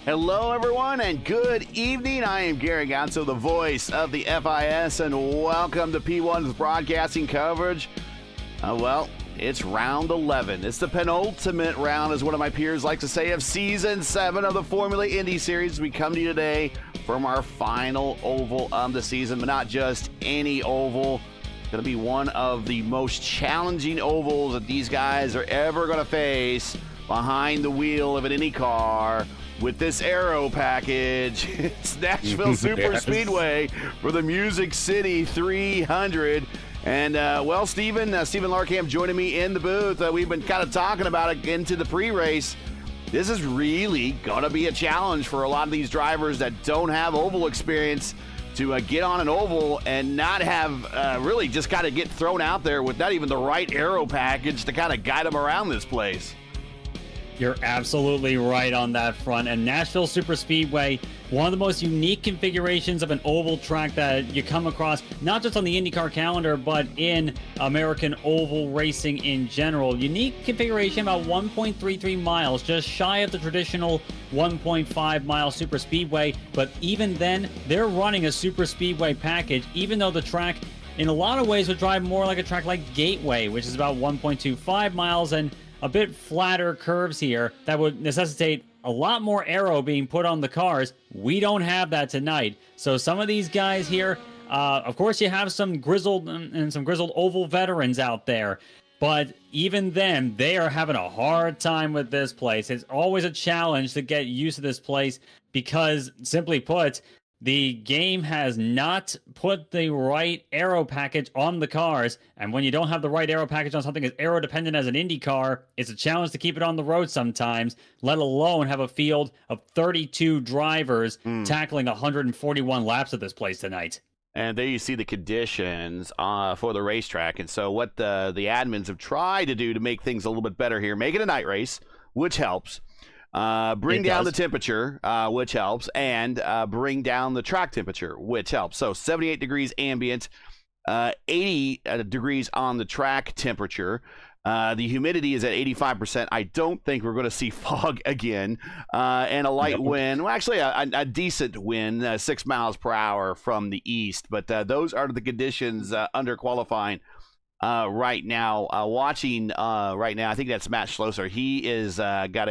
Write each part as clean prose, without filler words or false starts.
Hello, everyone, and good evening. I am Gary Gonzo, the voice of the FIS, and welcome to P1's broadcasting coverage. It's round 11. It's the penultimate round, as one of my peers likes to say, of Season 7 of the Formula Indy Series. We come to you today from our final oval of the season, but not just any oval. It's going to be one of the most challenging ovals that these guys are ever going to face behind the wheel of an IndyCar. With this aero package, it's Nashville Superspeedway for the Music City 300. And, Stephen Larkamp joining me in the booth. We've been kind of talking about it into the pre-race. This is really going to be a challenge for a lot of these drivers that don't have oval experience to get on an oval and not have really just kind of get thrown out there with not even the right aero package to kind of guide them around this place. You're absolutely right on that front. And Nashville Superspeedway, one of the most unique configurations of an oval track that you come across, not just on the IndyCar calendar, but in American oval racing in general. Unique configuration, about 1.33 miles, just shy of the traditional 1.5 mile superspeedway. But even then, they're running a superspeedway package, even though the track in a lot of ways would drive more like a track like Gateway, which is about 1.25 miles, and a bit flatter curves here that would necessitate a lot more aero being put on the cars. We don't have that tonight. So some of these guys here, of course you have some grizzled oval veterans out there, but even then, they are having a hard time with this place. It's always a challenge to get used to this place because, simply put, the game has not put the right aero package on the cars, and when you don't have the right aero package on something as aero dependent as an Indy car, it's a challenge to keep it on the road sometimes, let alone have a field of 32 drivers tackling 141 laps at this place tonight. And there you see the conditions for the racetrack. And so what the admins have tried to do to make things a little bit better here, make it a night race, which helps. Bring down the temperature, which helps, and bring down the track temperature, which helps. So 78 degrees ambient, 80 degrees on the track temperature. The humidity is at 85%. I don't think we're going to see fog again. And a light wind, well, actually a decent wind, 6 miles per hour from the east. But those are the conditions under qualifying right now. Watching right now, I think that's Matt Schlosser. He is got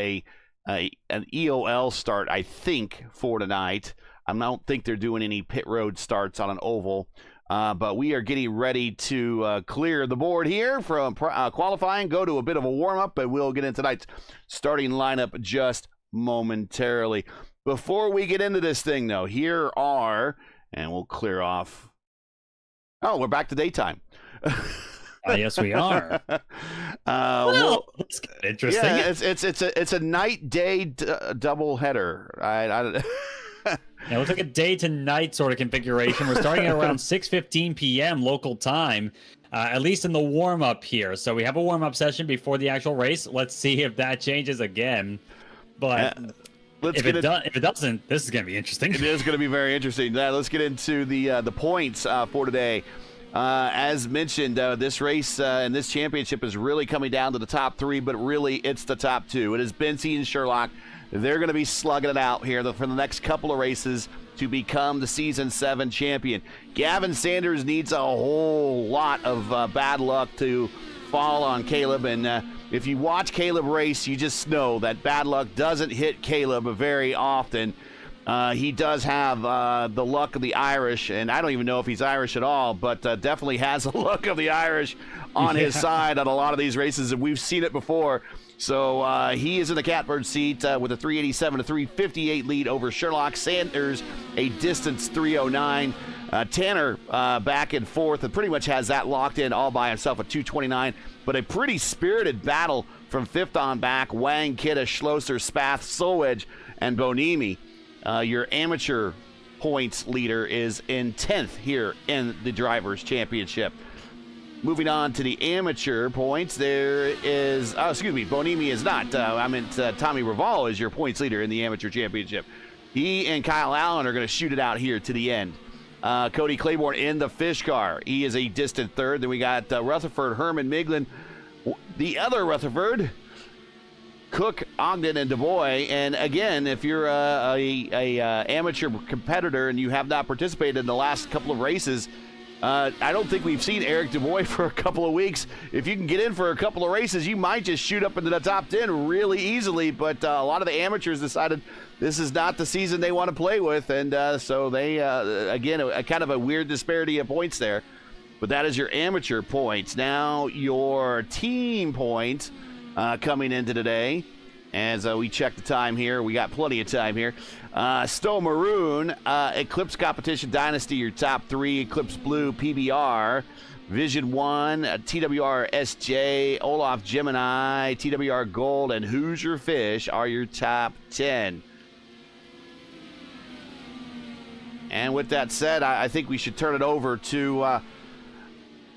an EOL start, I think, for tonight. I don't think they're doing any pit road starts on an oval, but we are getting ready to clear the board here from qualifying, go to a bit of a warm-up, and we'll get into tonight's starting lineup just momentarily. Before we get into this thing, though, here are, and we'll clear off. Oh, we're back to daytime. Yes, we are. That's interesting. Yeah, it's a night day double header. Yeah, it looks like a day to night sort of configuration. We're starting at around 6:15 p.m. local time, at least in the warm up here. So we have a warm up session before the actual race. Let's see if that changes again. But if it doesn't, this is going to be interesting. It is going to be very interesting. Let's get into the points for today. As mentioned, this race and this championship is really coming down to the top three, but really it's the top two. It is Bensy and Sherlock. They're going to be slugging it out here for the next couple of races to become the Season 7 champion. Gavin Sanders needs a whole lot of bad luck to fall on Caleb, and if you watch Caleb race, you just know that bad luck doesn't hit Caleb very often. He does have the luck of the Irish, and I don't even know if he's Irish at all, but definitely has the luck of the Irish on his side on a lot of these races, and we've seen it before. So he is in the catbird seat with a 387 to 358 lead over Sherlock. Sanders, a distance 309. Tanner back and forth and pretty much has that locked in all by himself at 229, but a pretty spirited battle from fifth on back. Wang, Kidda, Schlosser, Spath, Solwedge, and Bonimi. Your amateur points leader is in 10th here in the Drivers' Championship. Moving on to the amateur points, there is, Bonimi is not. Tommy Raval is your points leader in the Amateur Championship. He and Kyle Allen are going to shoot it out here to the end. Cody Claiborne in the fish car. He is a distant third. Then we got Rutherford, Herman, Miglin. The other Rutherford, Cook, Ogden, and Du Bois. And again, if you're a amateur competitor and you have not participated in the last couple of races, I don't think we've seen Eric Du Bois for a couple of weeks. If you can get in for a couple of races, you might just shoot up into the top 10 really easily. But a lot of the amateurs decided this is not the season they want to play with. And so they, again, a kind of a weird disparity of points there. But that is your amateur points. Now your team points coming into today. As we check the time here, we got plenty of time here. Stowe Maroon, Eclipse Competition Dynasty, your top 3. Eclipse Blue, PBR. Vision 1, TWR SJ, Olaf Gemini, TWR Gold, and Hoosier Fish are your top 10. And with that said, I think we should turn it over to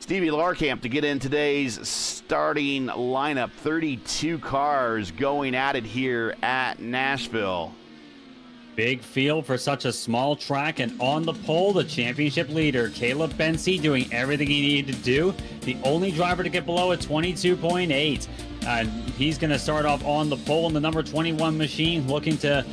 Stevie Larkamp to get in today's starting lineup. 32 cars going at it here at Nashville. Big field for such a small track, and on the pole, the championship leader, Caleb Bensi, doing everything he needed to do. The only driver to get below a 22.8. He's going to start off on the pole in the number 21 machine, looking to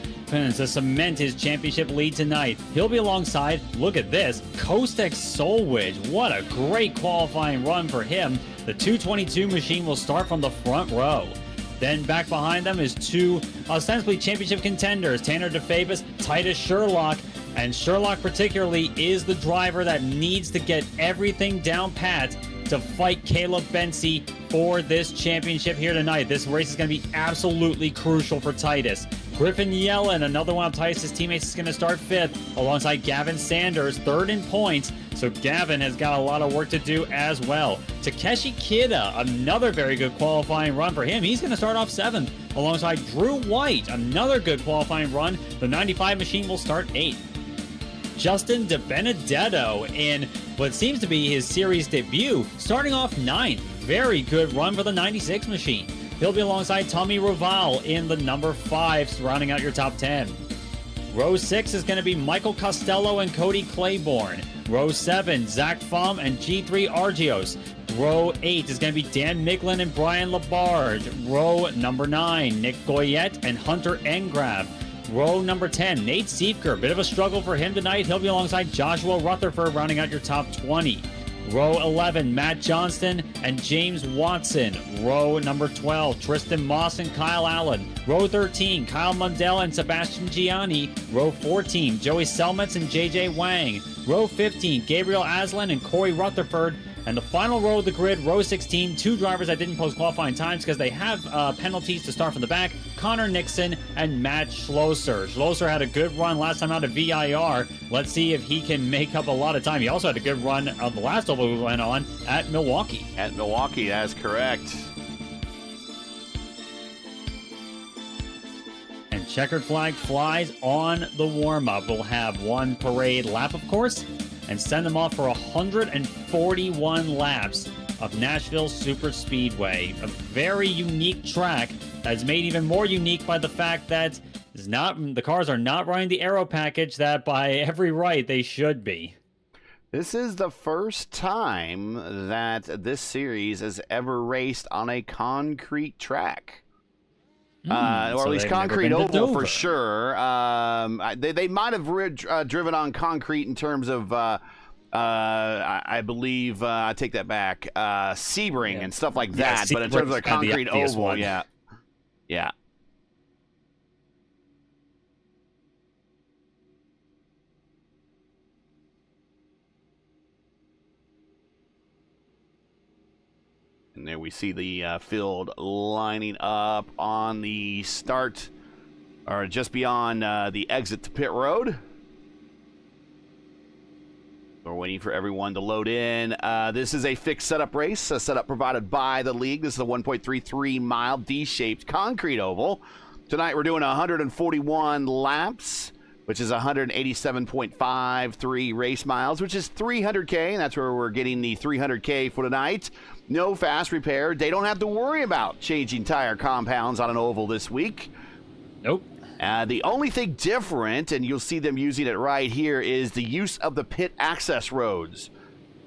cement his championship lead tonight. He'll be alongside, look at this, Kostek Solwich. What a great qualifying run for him. The 222 machine will start from the front row. Then back behind them is two ostensibly championship contenders, Tanner DeFabis, Titus Sherlock. And Sherlock particularly is the driver that needs to get everything down pat to fight Caleb Bensi for this championship here tonight. This race is going to be absolutely crucial for Titus. Griffin Yellen, another one of Titus' teammates, is going to start 5th alongside Gavin Sanders, 3rd in points. So Gavin has got a lot of work to do as well. Takeshi Kida, another very good qualifying run for him. He's going to start off 7th alongside Drew White, another good qualifying run. The 95 machine will start 8th. Justin DiBenedetto in what seems to be his series debut, starting off 9th. Very good run for the 96 machine. He'll be alongside Tommy Raval in the number 5, rounding out your top 10. Row 6 is going to be Michael Costello and Cody Claiborne. Row 7, Zach Pham and G3 Argios. Row 8 is going to be Dan Miglin and Brian Labarge. Row number 9, Nick Goyette and Hunter Engrav. Row number 10, Nate Siefker. Bit of a struggle for him tonight. He'll be alongside Joshua Rutherford, rounding out your top 20. Row 11, Matt Johnston and James Watson. Row number 12, Tristan Moss and Kyle Allen. Row 13, Kyle Mundell and Sebastian Gianni. Row 14, Joey Selmetz and JJ Wang. Row 15, Gabriel Aslan and Corey Rutherford. And the final row of the grid, row 16, 2 drivers that didn't post qualifying times because they have penalties to start from the back, Connor Nixon and Matt Schlosser. Schlosser had a good run last time out of VIR. Let's see if he can make up a lot of time. He also had a good run of the last oval we went on at Milwaukee. At Milwaukee, that's correct. And checkered flag flies on the warm-up. We'll have one parade lap, of course, and send them off for 141 laps of Nashville Superspeedway. A very unique track that's made even more unique by the fact that the cars are not running the aero package that by every right they should be. This is the first time that this series has ever raced on a concrete track. Or at least concrete oval for sure. They might have driven on concrete in terms of, I believe, I take that back, Sebring and stuff like that. But in terms of a concrete oval, yeah. And there we see the field lining up on the start, or just beyond the exit to pit road. We're waiting for everyone to load in. This is a fixed setup race, a setup provided by the league. This is a 1.33 mile D-shaped concrete oval. Tonight we're doing 141 laps, which is 187.53 race miles, which is 300K, and that's where we're getting the 300K for tonight. No fast repair. They don't have to worry about changing tire compounds on an oval this week. Nope. The only thing different, and you'll see them using it right here, is the use of the pit access roads.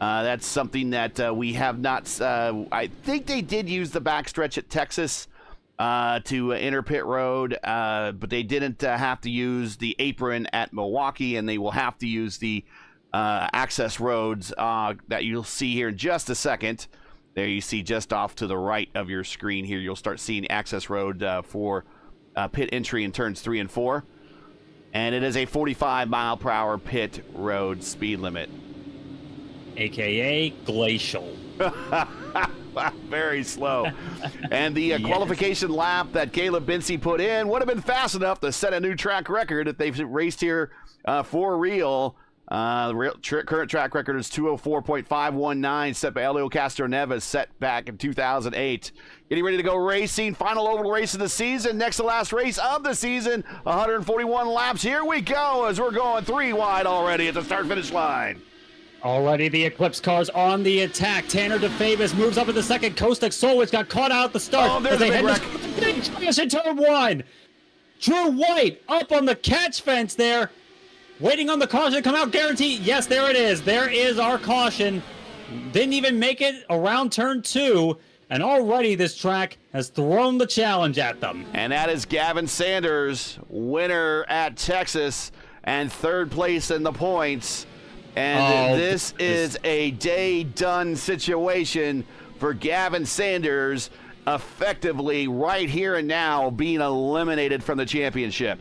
That's something that we have not... I think they did use the backstretch at Texas, to enter pit road, but they didn't have to use the apron at Milwaukee, and they will have to use the access roads that you'll see here in just a second. There you see just off to the right of your screen here, you'll start seeing access road for pit entry in turns 3 and 4. And it is a 45-mile-per-hour pit road speed limit. AKA glacial. Very slow. And the qualification lap that Caleb Binsey put in would have been fast enough to set a new track record if they've raced here for real. The current track record is 204.519, set by Elio Castroneves, set back in 2008. Getting ready to go racing. Final oval race of the season. Next to last race of the season. 141 laps. Here we go as we're going 3 wide already at the start-finish line. Already the Eclipse cars on the attack. Tanner DeFavis moves up in the second. Kostek Solwich got caught out at the start. Oh, there's a big wreck. Big crash in turn 1. Drew White up on the catch fence there. Waiting on the caution to come out, guarantee. Yes, there it is. There is our caution. Didn't even make it around turn 2, and already this track has thrown the challenge at them. And that is Gavin Sanders, winner at Texas, and 3rd place in the points. And this is a day-done situation for Gavin Sanders, effectively right here and now being eliminated from the championship.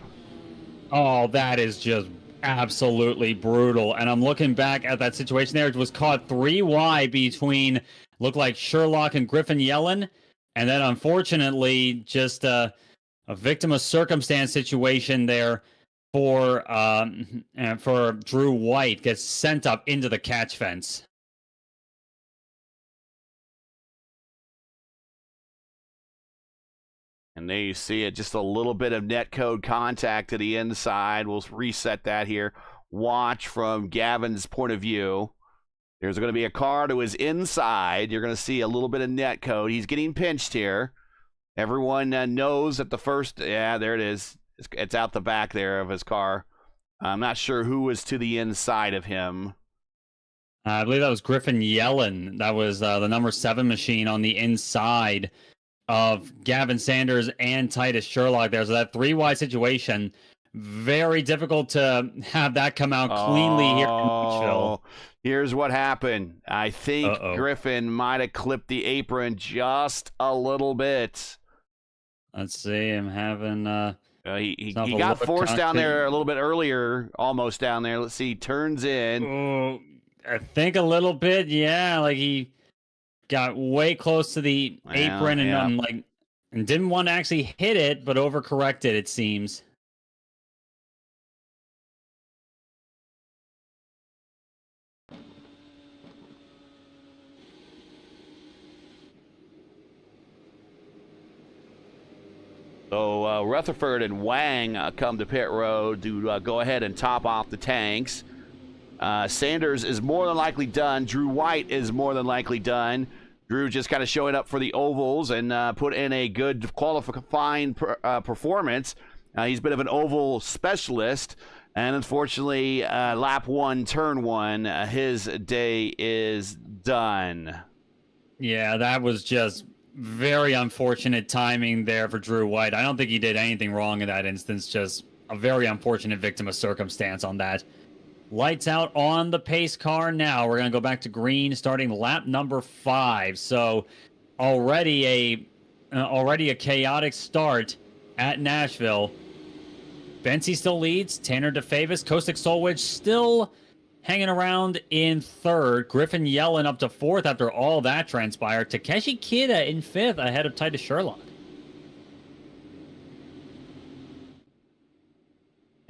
Oh, that is just absolutely brutal. And I'm looking back at that situation there. It was caught 3 wide between, looked like Sherlock and Griffin Yellen. And then unfortunately, just a victim of circumstance situation there for Drew White, gets sent up into the catch fence. And there you see it, just a little bit of netcode contact to the inside. We'll reset that here. Watch from Gavin's point of view. There's going to be a car to his inside. You're going to see a little bit of netcode. He's getting pinched here. Everyone knows that the first, yeah, there it is. It's out the back there of his car. I'm not sure who was to the inside of him. I believe that was Griffin Yellen. That was the number 7 machine on the inside of Gavin Sanders and Titus Sherlock there. So that 3 wide situation, very difficult to have that come out cleanly here in Nashville. Here's what happened. I think Griffin might have clipped the apron just a little bit. Let's see. I'm having... he got forced down there a little bit earlier, almost down there. Let's see, turns in. Oh, I think a little bit, yeah. Like he got way close to the apron and and didn't want to actually hit it, but overcorrected, it seems. So Rutherford and Wang come to pit road to go ahead and top off the tanks. Sanders is more than likely done. Drew White is more than likely done. Drew just kind of showing up for the ovals and put in a good qualifying performance. He's a bit of an oval specialist. And unfortunately, lap 1, turn 1, his day is done. Yeah, that was just very unfortunate timing there for Drew White. I don't think he did anything wrong in that instance. Just a very unfortunate victim of circumstance on that. Lights out on the pace car now. We're going to go back to green starting lap number 5. So already a chaotic start at Nashville. Bensi still leads. Tanner DeFavis, Kostek Solwich still hanging around in 3rd. Griffin Yellen up to 4th after all that transpired. Takeshi Kida in 5th ahead of Titus Sherlock.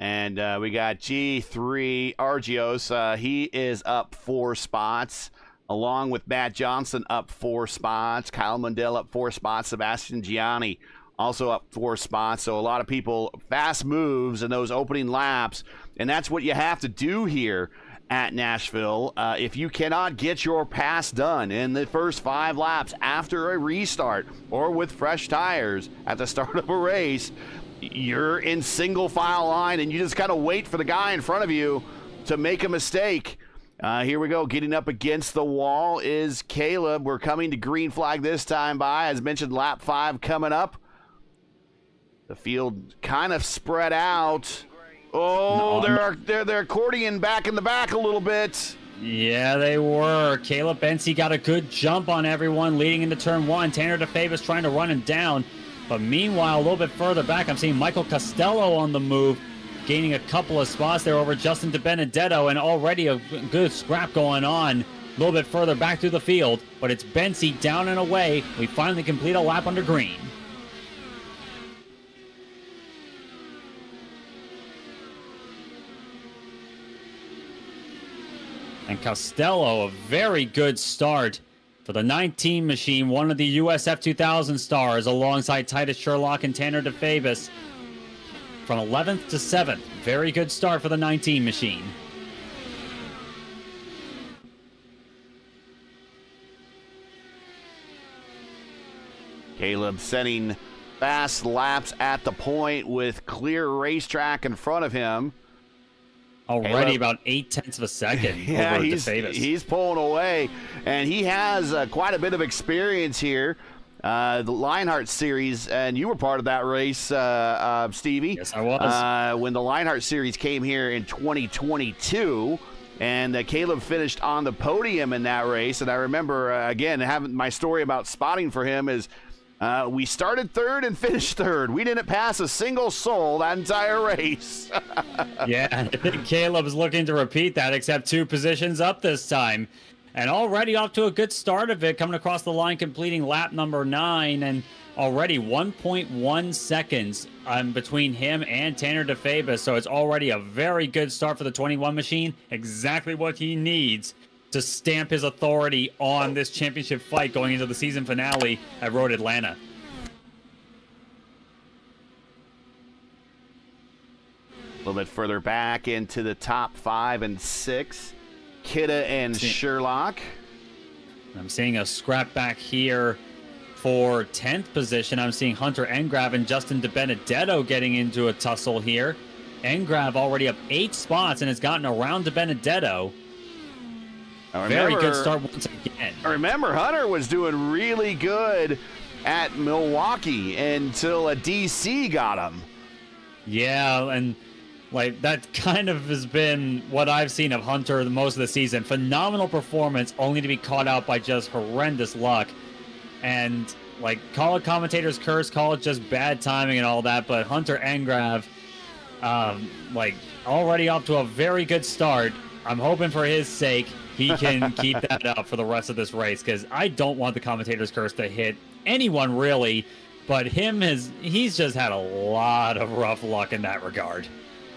And we got G3 Argios. He is up 4 spots, along with Matt Johnson up 4 spots. Kyle Mundell up 4 spots. Sebastian Gianni also up 4 spots. So a lot of people, fast moves in those opening laps. And that's what you have to do here at Nashville. If you cannot get your pass done in the first 5 laps after a restart or with fresh tires at the start of a race, you're in single file line and you just kind of wait for the guy in front of you to make a mistake. Here we go. Getting up against the wall is Caleb. We're coming to green flag this time by, as mentioned, lap 5 coming up. The field kind of spread out. Oh, they're accordion back in the back a little bit. Yeah, they were. Caleb Bensi got a good jump on everyone leading into turn one. Tanner DeFavis trying to run him down. But meanwhile, a little bit further back, I'm seeing Michael Costello on the move, gaining a couple of spots there over Justin DiBenedetto, and already a good scrap going on a little bit further back through the field. But it's Bensi down and away. We finally complete a lap under green. And Costello, a very good start for the 19 machine, one of the USF 2000 stars, alongside Titus Sherlock and Tanner DeFavis. From 11th to 7th, very good start for the 19 machine. Caleb setting fast laps at the point with clear racetrack in front of him. Already about 0.8 of a second. Yeah, over he's pulling away, and he has quite a bit of experience here. The Lionheart Series, and you were part of that race, Stevie. Yes, I was. When the Lionheart Series came here in 2022, and Caleb finished on the podium in that race. And I remember, again, having my story about spotting for him is we started third and finished third. We didn't pass a single soul that entire race. Yeah, I think Caleb's looking to repeat that, except 2 positions up this time. And already off to a good start of it, coming across the line, completing lap number 9, and already 1.1 seconds between him and Tanner DeFavis. So it's already a very good start for the 21 machine. Exactly what he needs to stamp his authority on this championship fight going into the season finale at Road Atlanta. A little bit further back into the top 5 and 6, Kidda and Sherlock. I'm seeing a scrap back here for 10th position. I'm seeing Hunter Engrav and Justin DiBenedetto getting into a tussle here. Engrav already up 8 spots and has gotten around DiBenedetto. Very good start once again. I remember Hunter was doing really good at Milwaukee until a DC got him. Yeah, and like that kind of has been what I've seen of Hunter the most of the season. Phenomenal performance, only to be caught out by just horrendous luck. And like, call it commentator's curse, call it just bad timing and all that, but Hunter Engrav, like, already off to a very good start. I'm hoping for his sake he can keep that up for the rest of this race, because I don't want the commentator's curse to hit anyone really, but he's just had a lot of rough luck in that regard.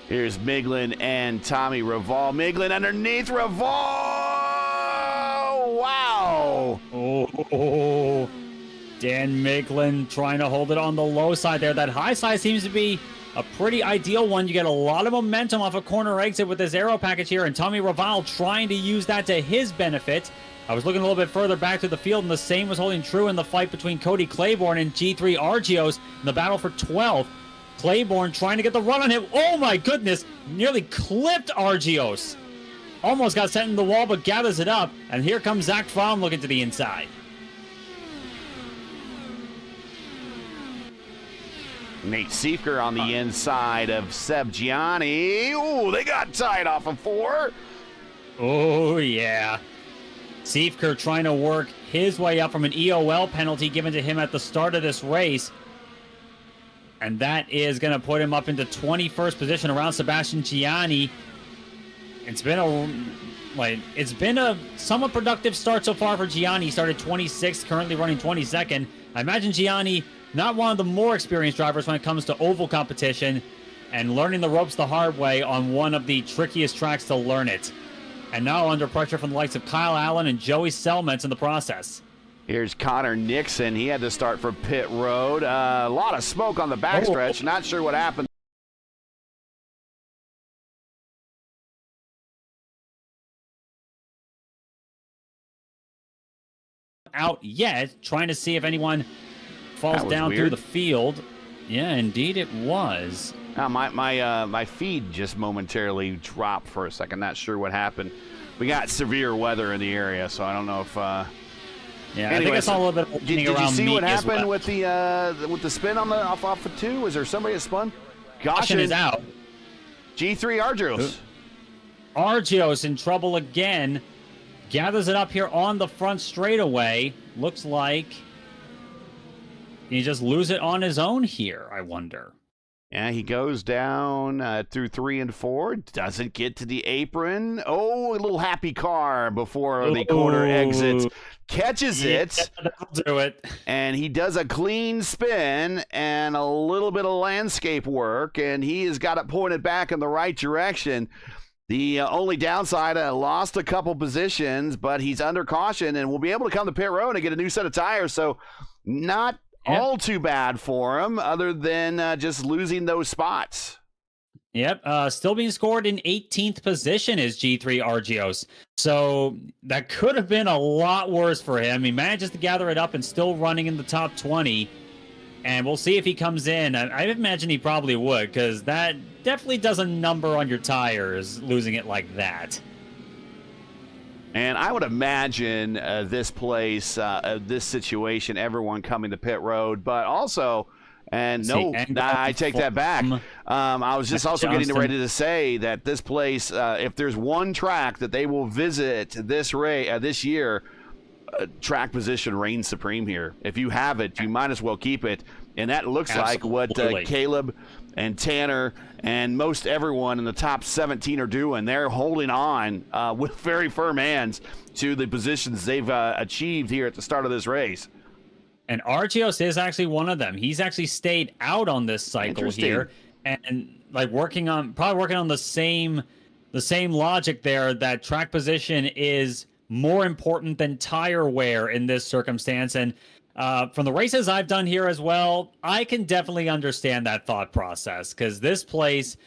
Here's Miglin and Tommy Reval. Miglin underneath Reval. Wow. Oh, Dan Miglin trying to hold it on the low side there. That high side seems to be a pretty ideal one. You get a lot of momentum off a corner exit with this aero package here, and Tommy Reval trying to use that to his benefit. I was looking a little bit further back to the field, and the same was holding true in the fight between Cody Claiborne and G3 Argios in the battle for 12th. Claiborne trying to get the run on him. Oh my goodness, nearly clipped Argios. Almost got sent in the wall, but gathers it up. And here comes Zach Fromm looking to the inside. Nate Siefker on the inside of Seb Gianni. Ooh, they got tied off of 4. Oh, yeah. Siefker trying to work his way up from an EOL penalty given to him at the start of this race. And that is going to put him up into 21st position around Sebastian Gianni. It's been a somewhat productive start so far for Gianni. He started 26th, currently running 22nd. I imagine Gianni, not one of the more experienced drivers when it comes to oval competition, and learning the ropes the hard way on one of the trickiest tracks to learn it. And now under pressure from the likes of Kyle Allen and Joey Selmans in the process. Here's Connor Nixon. He had to start for pit road. A lot of smoke on the backstretch. Not sure what happened. Out yet, trying to see if anyone falls down through the field. Yeah, indeed it was. My feed just momentarily dropped for a second. Not sure what happened. We got severe weather in the area, so I don't know if Yeah, I think I saw a little bit of did you around see me what as happened well. with the spin on the off of 2? Was there somebody that spun? Caution is out. G3 Argyros. Argyros in trouble again. Gathers it up here on the front straightaway. Looks like he just lose it on his own here, I wonder. Yeah, he goes down through 3 and 4. Doesn't get to the apron. Oh, a little happy car before the corner exits. Catches it. That'll do it. And he does a clean spin and a little bit of landscape work, and he has got it pointed back in the right direction. The only downside, lost a couple positions, but he's under caution and will be able to come to pit road and get a new set of tires. So not all too bad for him, other than just losing those spots. Yep, still being scored in 18th position is G3 Argyros. So that could have been a lot worse for him. He manages to gather it up and still running in the top 20. And we'll see if he comes in. I imagine he probably would, because that definitely does a number on your tires, losing it like that. And I would imagine this place, this situation, everyone coming to pit road, but also, I take that back. I was just also getting ready to say that this place, if there's one track that they will visit this year, track position reigns supreme here. If you have it, you might as well keep it. And that looks like what Caleb and Tanner and most everyone in the top 17 are doing. They're holding on with very firm hands to the positions they've achieved here at the start of this race. And Argyros is actually one of them. He's actually stayed out on this cycle here, and probably working on the same logic there, that track position is more important than tire wear in this circumstance. And from the races I've done here as well, I can definitely understand that thought process, because this place,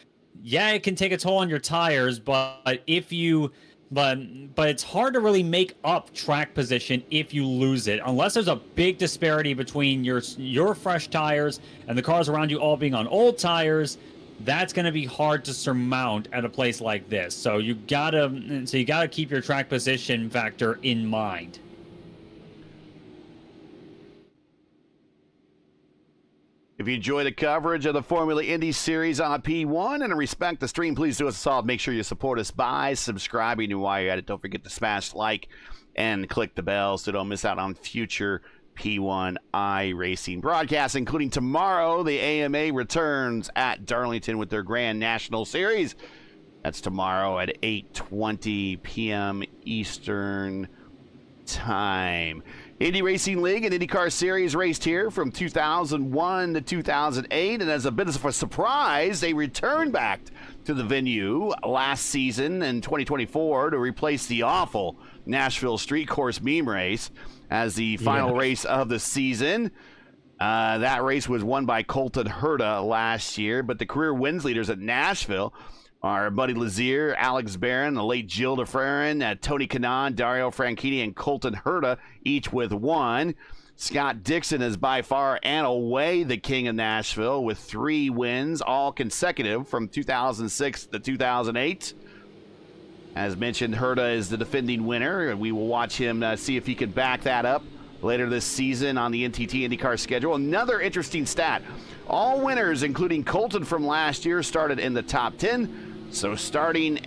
it can take a toll on your tires, but it's hard to really make up track position if you lose it, unless there's a big disparity between your fresh tires and the cars around you all being on old tires. That's going to be hard to surmount at a place like this. So you gotta keep your track position factor in mind. If you enjoy the coverage of the Formula Indy Series on P1 and respect the stream, please do us a solid. Make sure you support us by subscribing. And while you're at it, don't forget to smash like and click the bell so don't miss out on future P1 iRacing broadcasts, including tomorrow. The AMA returns at Darlington with their Grand National Series. That's tomorrow at 8:20 p.m. Eastern Time. Indy Racing League and IndyCar Series raced here from 2001 to 2008, and as a bit of a surprise, they returned back to the venue last season in 2024 to replace the awful Nashville Street Course meme race as the final race of the season. That race was won by Colton Herta last year, but the career wins leaders at Nashville are Buddy Lazier, Alex Barron, the late Gilles de Ferran, Tony Kanaan, Dario Franchitti, and Colton Herta, each with 1. Scott Dixon is by far and away the king of Nashville with 3 wins, all consecutive from 2006 to 2008. As mentioned, Herta is the defending winner, and we will watch him see if he can back that up later this season on the NTT IndyCar schedule. Another interesting stat. All winners, including Colton from last year, started in the top 10. So starting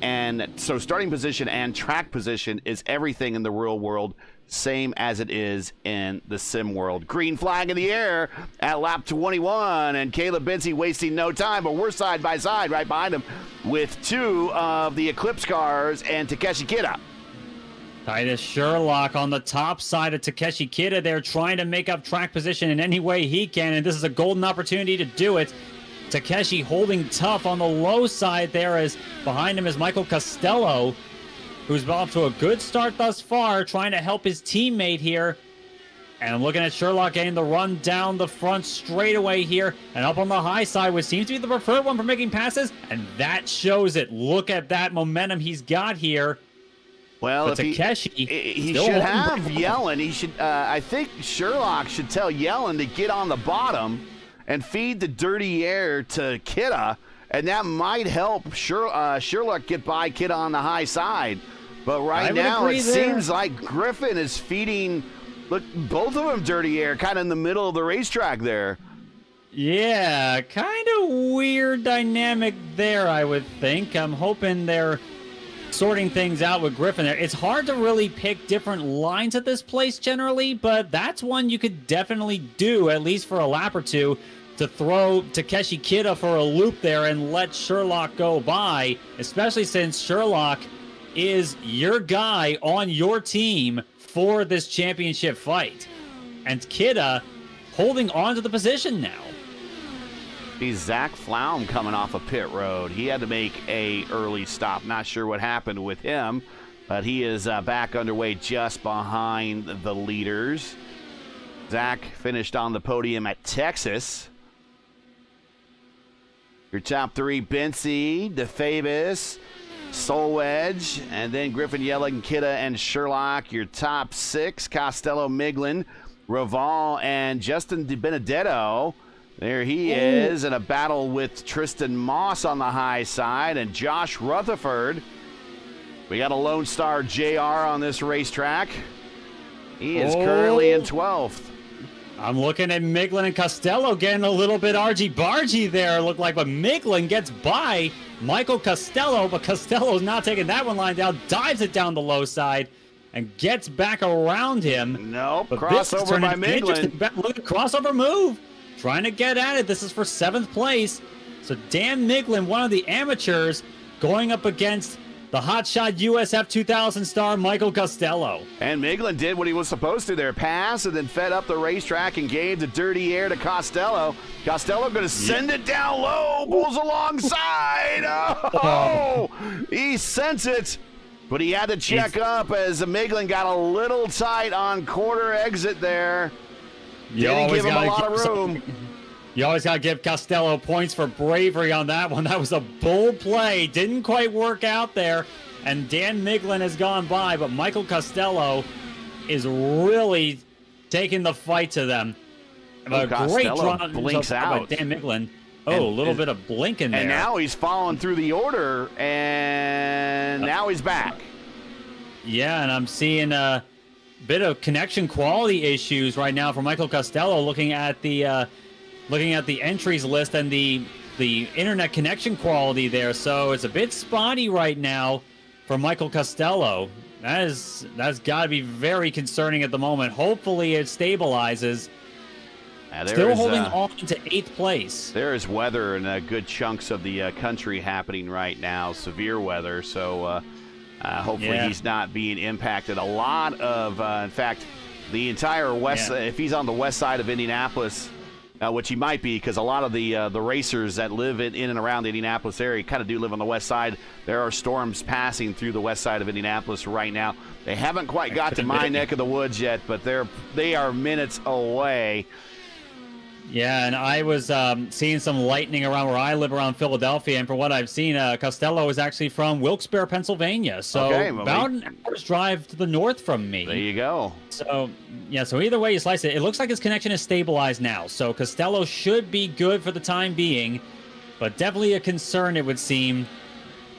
position and track position is everything in the real world, same as it is in the sim world. Green flag in the air at lap 21, and Caleb Benzie wasting no time, but we're side by side right behind him with 2 of the Eclipse cars and Takeshi Kida. Titus Sherlock on the top side of Takeshi Kida there, trying to make up track position in any way he can, and this is a golden opportunity to do it. Takeshi holding tough on the low side there, as behind him is Michael Costello, who's off to a good start thus far, trying to help his teammate here. And I'm looking at Sherlock getting the run down the front straightaway here, and up on the high side, which seems to be the preferred one for making passes, and that shows it. Look at that momentum he's got here. Well, but if Takeshi, he should have Yellen. He should. I think Sherlock should tell Yellen to get on the bottom and feed the dirty air to Kida, and that might help Sherlock get by Kida on the high side. But right now, it seems like Griffin is feeding Look, both of them dirty air, kind of in the middle of the racetrack there. Yeah, kind of weird dynamic there, I would think. I'm hoping they're sorting things out with Griffin there. It's hard to really pick different lines at this place generally, but that's one you could definitely do, at least for a lap or two, to throw Takeshi Kida for a loop there and let Sherlock go by, especially since Sherlock is your guy on your team for this championship fight. And Kida holding on to the position now. He's Zach Flaum coming off a pit road. He had to make a early stop. Not sure what happened with him, but he is back underway just behind the leaders. Zach finished on the podium at Texas. Your top three, Bency, DeFavis, Solwedge, and then Griffin, Yelling, Kidda, and Sherlock. Your top six, Costello, Miglin, Raval, and Justin DiBenedetto. There he is in a battle with Tristan Moss on the high side and Josh Rutherford. We got a Lone Star JR on this racetrack. He is currently in 12th. I'm looking at Miglin and Costello getting a little bit argy-bargy there, look like, but Miglin gets by Michael Costello, but Costello's not taking that one line down, dives it down the low side, and gets back around him. Nope, but crossover by Miglin. Look at crossover move. Trying to get at it. This is for 7th place. So Dan Miglin, one of the amateurs, going up against the hotshot USF 2000 star Michael Costello. And Miglin did what he was supposed to there. Pass and then fed up the racetrack and gave the dirty air to Costello. Costello going to send it down low. Pulls alongside. Oh, he sent it. But he had to check up as Miglin got a little tight on quarter exit there. Didn't give him a lot of room. You always got to give Costello points for bravery on that one. That was a bold play. Didn't quite work out there. And Dan Miglin has gone by, but Michael Costello is really taking the fight to them. A great draw blinks out. By Dan Miglin. A little bit of blinking there. And now he's following through the order, and now he's back. Yeah, and I'm seeing bit of connection quality issues right now for Michael Costello, looking at the entries list and the internet connection quality there. So it's a bit spotty right now for Michael Costello. That's got to be very concerning at the moment. Hopefully it stabilizes. Still holding on to 8th place. There is weather in good chunks of the country happening right now, severe weather. So hopefully he's not being impacted. A lot of, in fact, the entire west, if he's on the west side of Indianapolis, which he might be, because a lot of the racers that live in and around the Indianapolis area kind of do live on the west side. There are storms passing through the west side of Indianapolis right now. They haven't quite got to my neck of the woods yet, but they are minutes away. Yeah, and I was seeing some lightning around where I live around Philadelphia, and from what I've seen, Costello is actually from Wilkes-Barre, Pennsylvania, so about an hour's drive to the north from me. There you go. So, yeah, so either way you slice it, it looks like his connection is stabilized now, so Costello should be good for the time being, but definitely a concern, it would seem,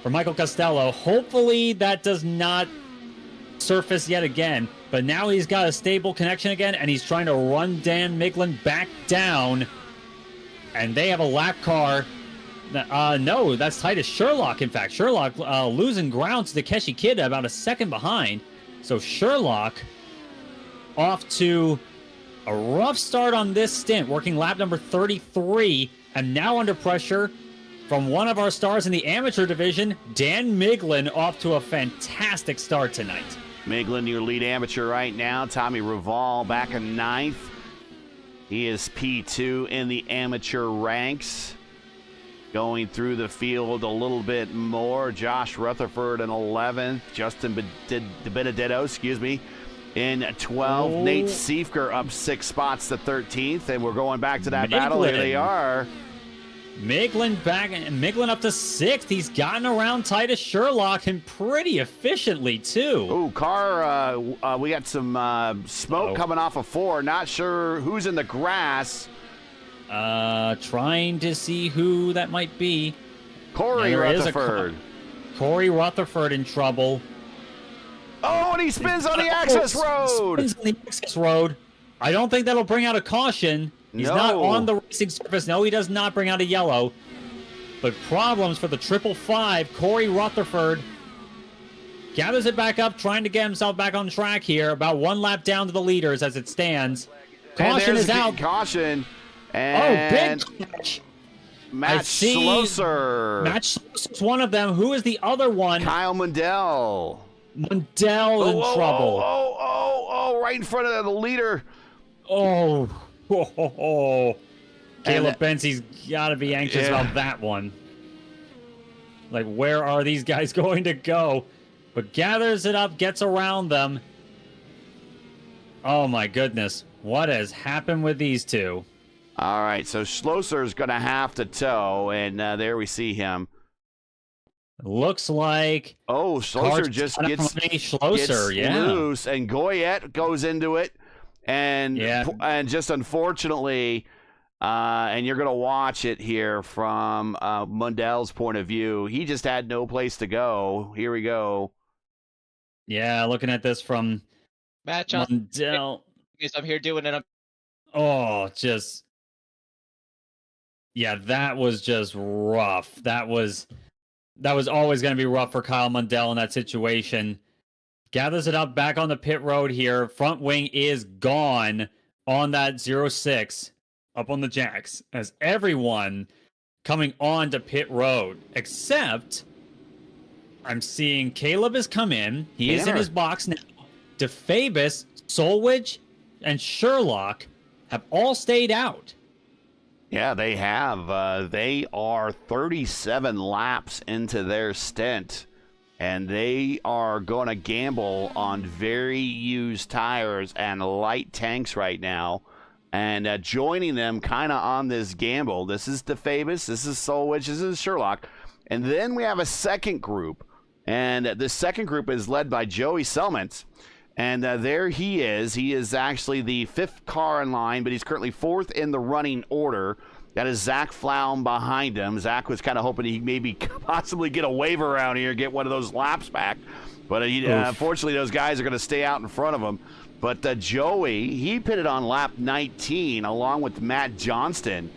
for Michael Costello. Hopefully that does not surface yet again. But now he's got a stable connection again, and he's trying to run Dan Miglin back down. And they have a lap car. No, that's Titus Sherlock, in fact. Sherlock losing ground to Takeshi Kida, about a second behind. So Sherlock off to a rough start on this stint, working lap number 33, and now under pressure from one of our stars in the amateur division, Dan Miglin, off to a fantastic start tonight. Miglin, your lead amateur right now. Tommy Raval back in 9th. He is P2 in the amateur ranks. Going through the field a little bit more. Josh Rutherford in 11th. Justin DiBenedetto, in 12th. Nate Siefker up 6 spots to 13th. And we're going back to that battle. Here they are. Miglin back, and Miglin up to 6th. He's gotten around Titus Sherlock and pretty efficiently, too. Ooh, we got some smoke coming off of 4. Not sure who's in the grass. Trying to see who that might be. Corey Rutherford. Corey Rutherford in trouble. Oh, and he spins on the access road. Spins on the access road. I don't think that'll bring out a caution. He's not on the racing surface. No, he does not bring out a yellow. But problems for the 555. Corey Rutherford gathers it back up, trying to get himself back on track here. About one lap down to the leaders as it stands. Caution is out. Caution. And big catch. Matt Schlosser. Matt Schlosser is one of them. Who is the other one? Kyle Mundell. Mundell in trouble. Right in front of the leader. Caleb Bensey's got to be anxious about that one. Like, where are these guys going to go? But gathers it up, gets around them. Oh, my goodness. What has happened with these two? All right, so Schlosser is going to have to tow, and there we see him. Looks like... Oh, Schlosser just gets loose, and Goyette goes into it. And just unfortunately, and you're going to watch it here from Mundell's point of view, he just had no place to go. Here we go. Yeah, looking at this from Matt Mundell. I'm here doing it. Yeah, that was just rough. That was always going to be rough for Kyle Mundell in that situation. Gathers it up back on the pit road here. Front wing is gone on that 06 up on the jacks as everyone coming on to pit road, except I'm seeing Caleb has come in. He is in his box now. DeFabis, Solwich, and Sherlock have all stayed out. Yeah, they have. They are 37 laps into their stint, and they are going to gamble on very used tires and light tanks right now. And joining them kind of on this gamble, this is DeFabis, this is Solwich, this is Sherlock. And then we have a second group, and this second group is led by Joey Selmans. And there he is. He is actually the fifth car in line, but he's currently fourth in the running order. That is Zach Flaum behind him. Zach was kind of hoping he maybe possibly get a waiver around here, get one of those laps back. But unfortunately, those guys are going to stay out in front of him. But Joey, he pitted on lap 19 along with Matt Johnston.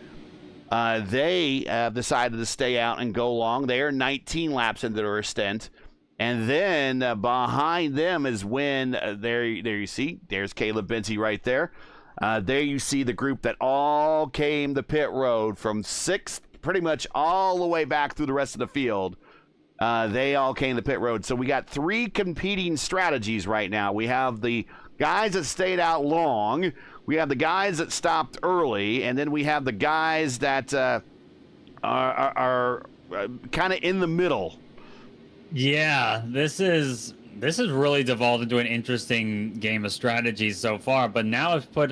They have decided to stay out and go long. They are 19 laps into their stint. And then behind them is when, there you see, there's Caleb Bensey right there. There you see the group that all came to pit road from sixth, pretty much all the way back through the rest of the field. They all came to pit road. So we got three competing strategies right now. We have the guys that stayed out long. We have the guys that stopped early. And then we have the guys that are kind of in the middle. Yeah, this is really devolved into an interesting game of strategies so far. But now I've put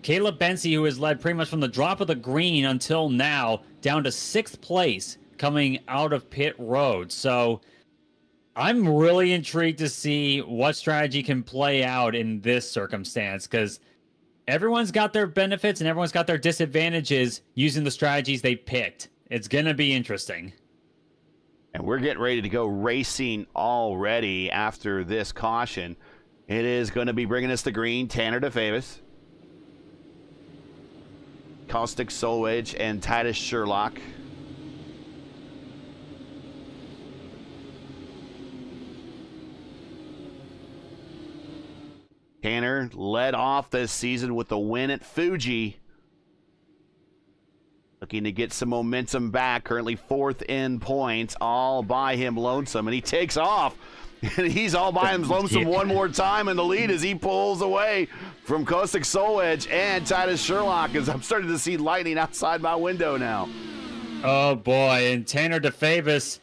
Caleb Bensey, who has led pretty much from the drop of the green until now, down to sixth place coming out of pit road. So I'm really intrigued to see what strategy can play out in this circumstance, because everyone's got their benefits and everyone's got their disadvantages using the strategies they picked. It's going to be interesting. And we're getting ready to go racing already after this caution. It is going to be bringing us to green. Tanner DeFavis, Caustic Solwich, and Titus Sherlock. Tanner led off this season with the win at Fuji. Looking to get some momentum back. Currently fourth in points, all by him lonesome. And he takes off. And he's all by him lonesome one more time in the lead as he pulls away from Caustic Solwich and Titus Sherlock, as I'm starting to see lightning outside my window now. Oh, boy. And Tanner DeFavis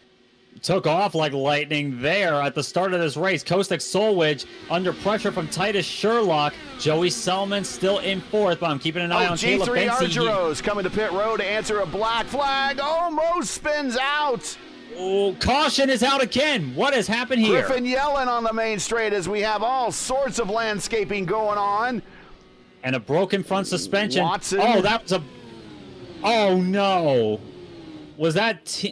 took off like lightning there at the start of this race. Caustic Solwich under pressure from Titus Sherlock. Joey Selman still in fourth, but I'm keeping an eye on Caleb G3 Bensey. Argeros coming to pit road to answer a black flag. Almost spins out. Oh, caution is out again. What has happened here? Griffin Yellen on the main straight as we have all sorts of landscaping going on. And a broken front suspension. Watson. Oh, that was a... Oh, no. Was that...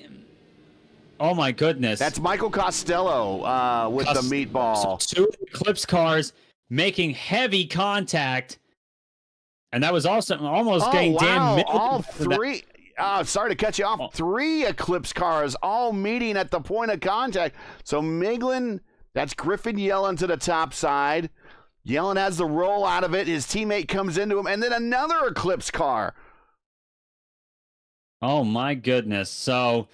Oh my goodness. That's Michael Costello with the meatball. So 2 Eclipse cars making heavy contact. And that was also almost getting Dan Middleton. All 3. Sorry to cut you off. 3 Eclipse cars all meeting at the point of contact. So Miglin, that's Griffin Yellen to the top side. Yellen has the roll out of it. His teammate comes into him, and then another Eclipse car. Oh my goodness. So,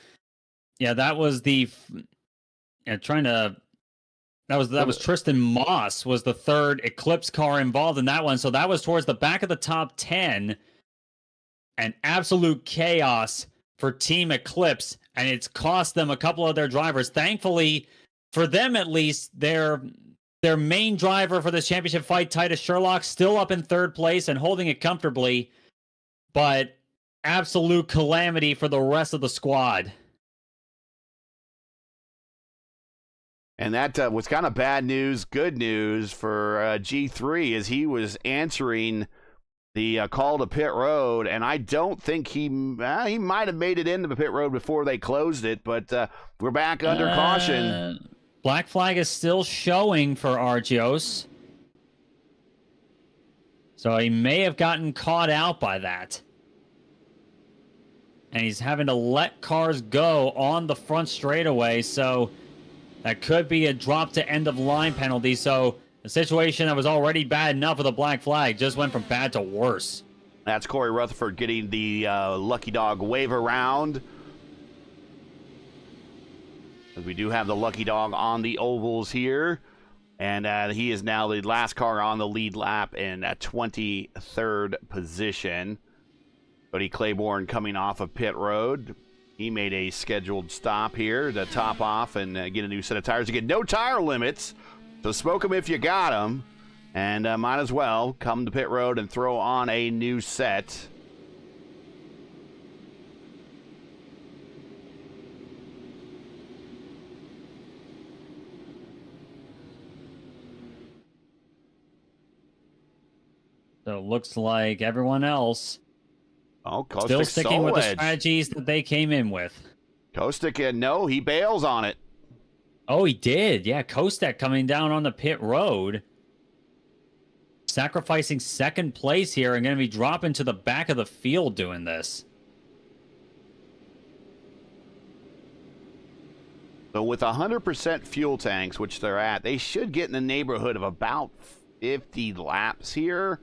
yeah, that was the that was Tristan Moss was the 3rd Eclipse car involved in that one. So that was towards the back of the top 10. And absolute chaos for Team Eclipse, and it's cost them a couple of their drivers. Thankfully, for them at least, their main driver for this championship fight, Titus Sherlock, still up in 3rd place and holding it comfortably. But absolute calamity for the rest of the squad. And that was kind of bad news, good news for G3 as he was answering the call to pit road, and I don't think he might have made it into the pit road before they closed it, but we're back under caution. Black flag is still showing for Argios. So he may have gotten caught out by that. And he's having to let cars go on the front straightaway, so that could be a drop to end of line penalty. So the situation that was already bad enough with a black flag just went from bad to worse. That's Corey Rutherford getting the Lucky Dog wave around. We do have the Lucky Dog on the ovals here. And he is now the last car on the lead lap in 23rd position. Cody Claiborne coming off of pit road. He made a scheduled stop here to top off and get a new set of tires. Again, no tire limits, so smoke them if you got them. And might as well come to pit road and throw on a new set. So it looks like everyone else Kostic still sticking with the Edge. strategies that they came in with. Kostic, no, he bails on it. Oh, he did. Yeah, Kostek coming down on the pit road. Sacrificing 2nd place here and going to be dropping to the back of the field doing this. So with 100% fuel tanks, which they're at, they should get in the neighborhood of about 50 laps here.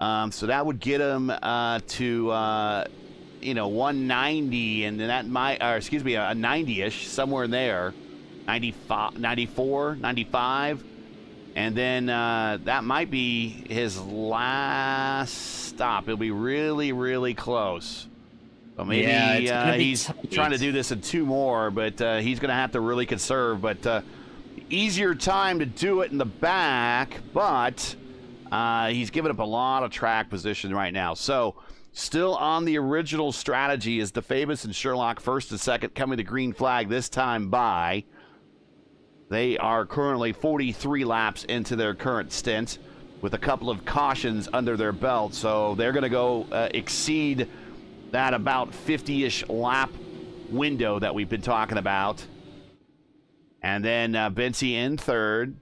So that would get them to 190, and then that might, or excuse me, a 90-ish, somewhere in there, 95, 94, 95, and then that might be his last stop. It'll be really, really close. So maybe he's trying to do this in 2 more, but he's going to have to really conserve. But easier time to do it in the back, but he's giving up a lot of track position right now. So still on the original strategy is DeFabus and Sherlock 1st and 2nd, coming the green flag this time by. They are currently 43 laps into their current stint with a couple of cautions under their belt. So they're going to go exceed that about 50-ish lap window that we've been talking about. And then Bensi in 3rd.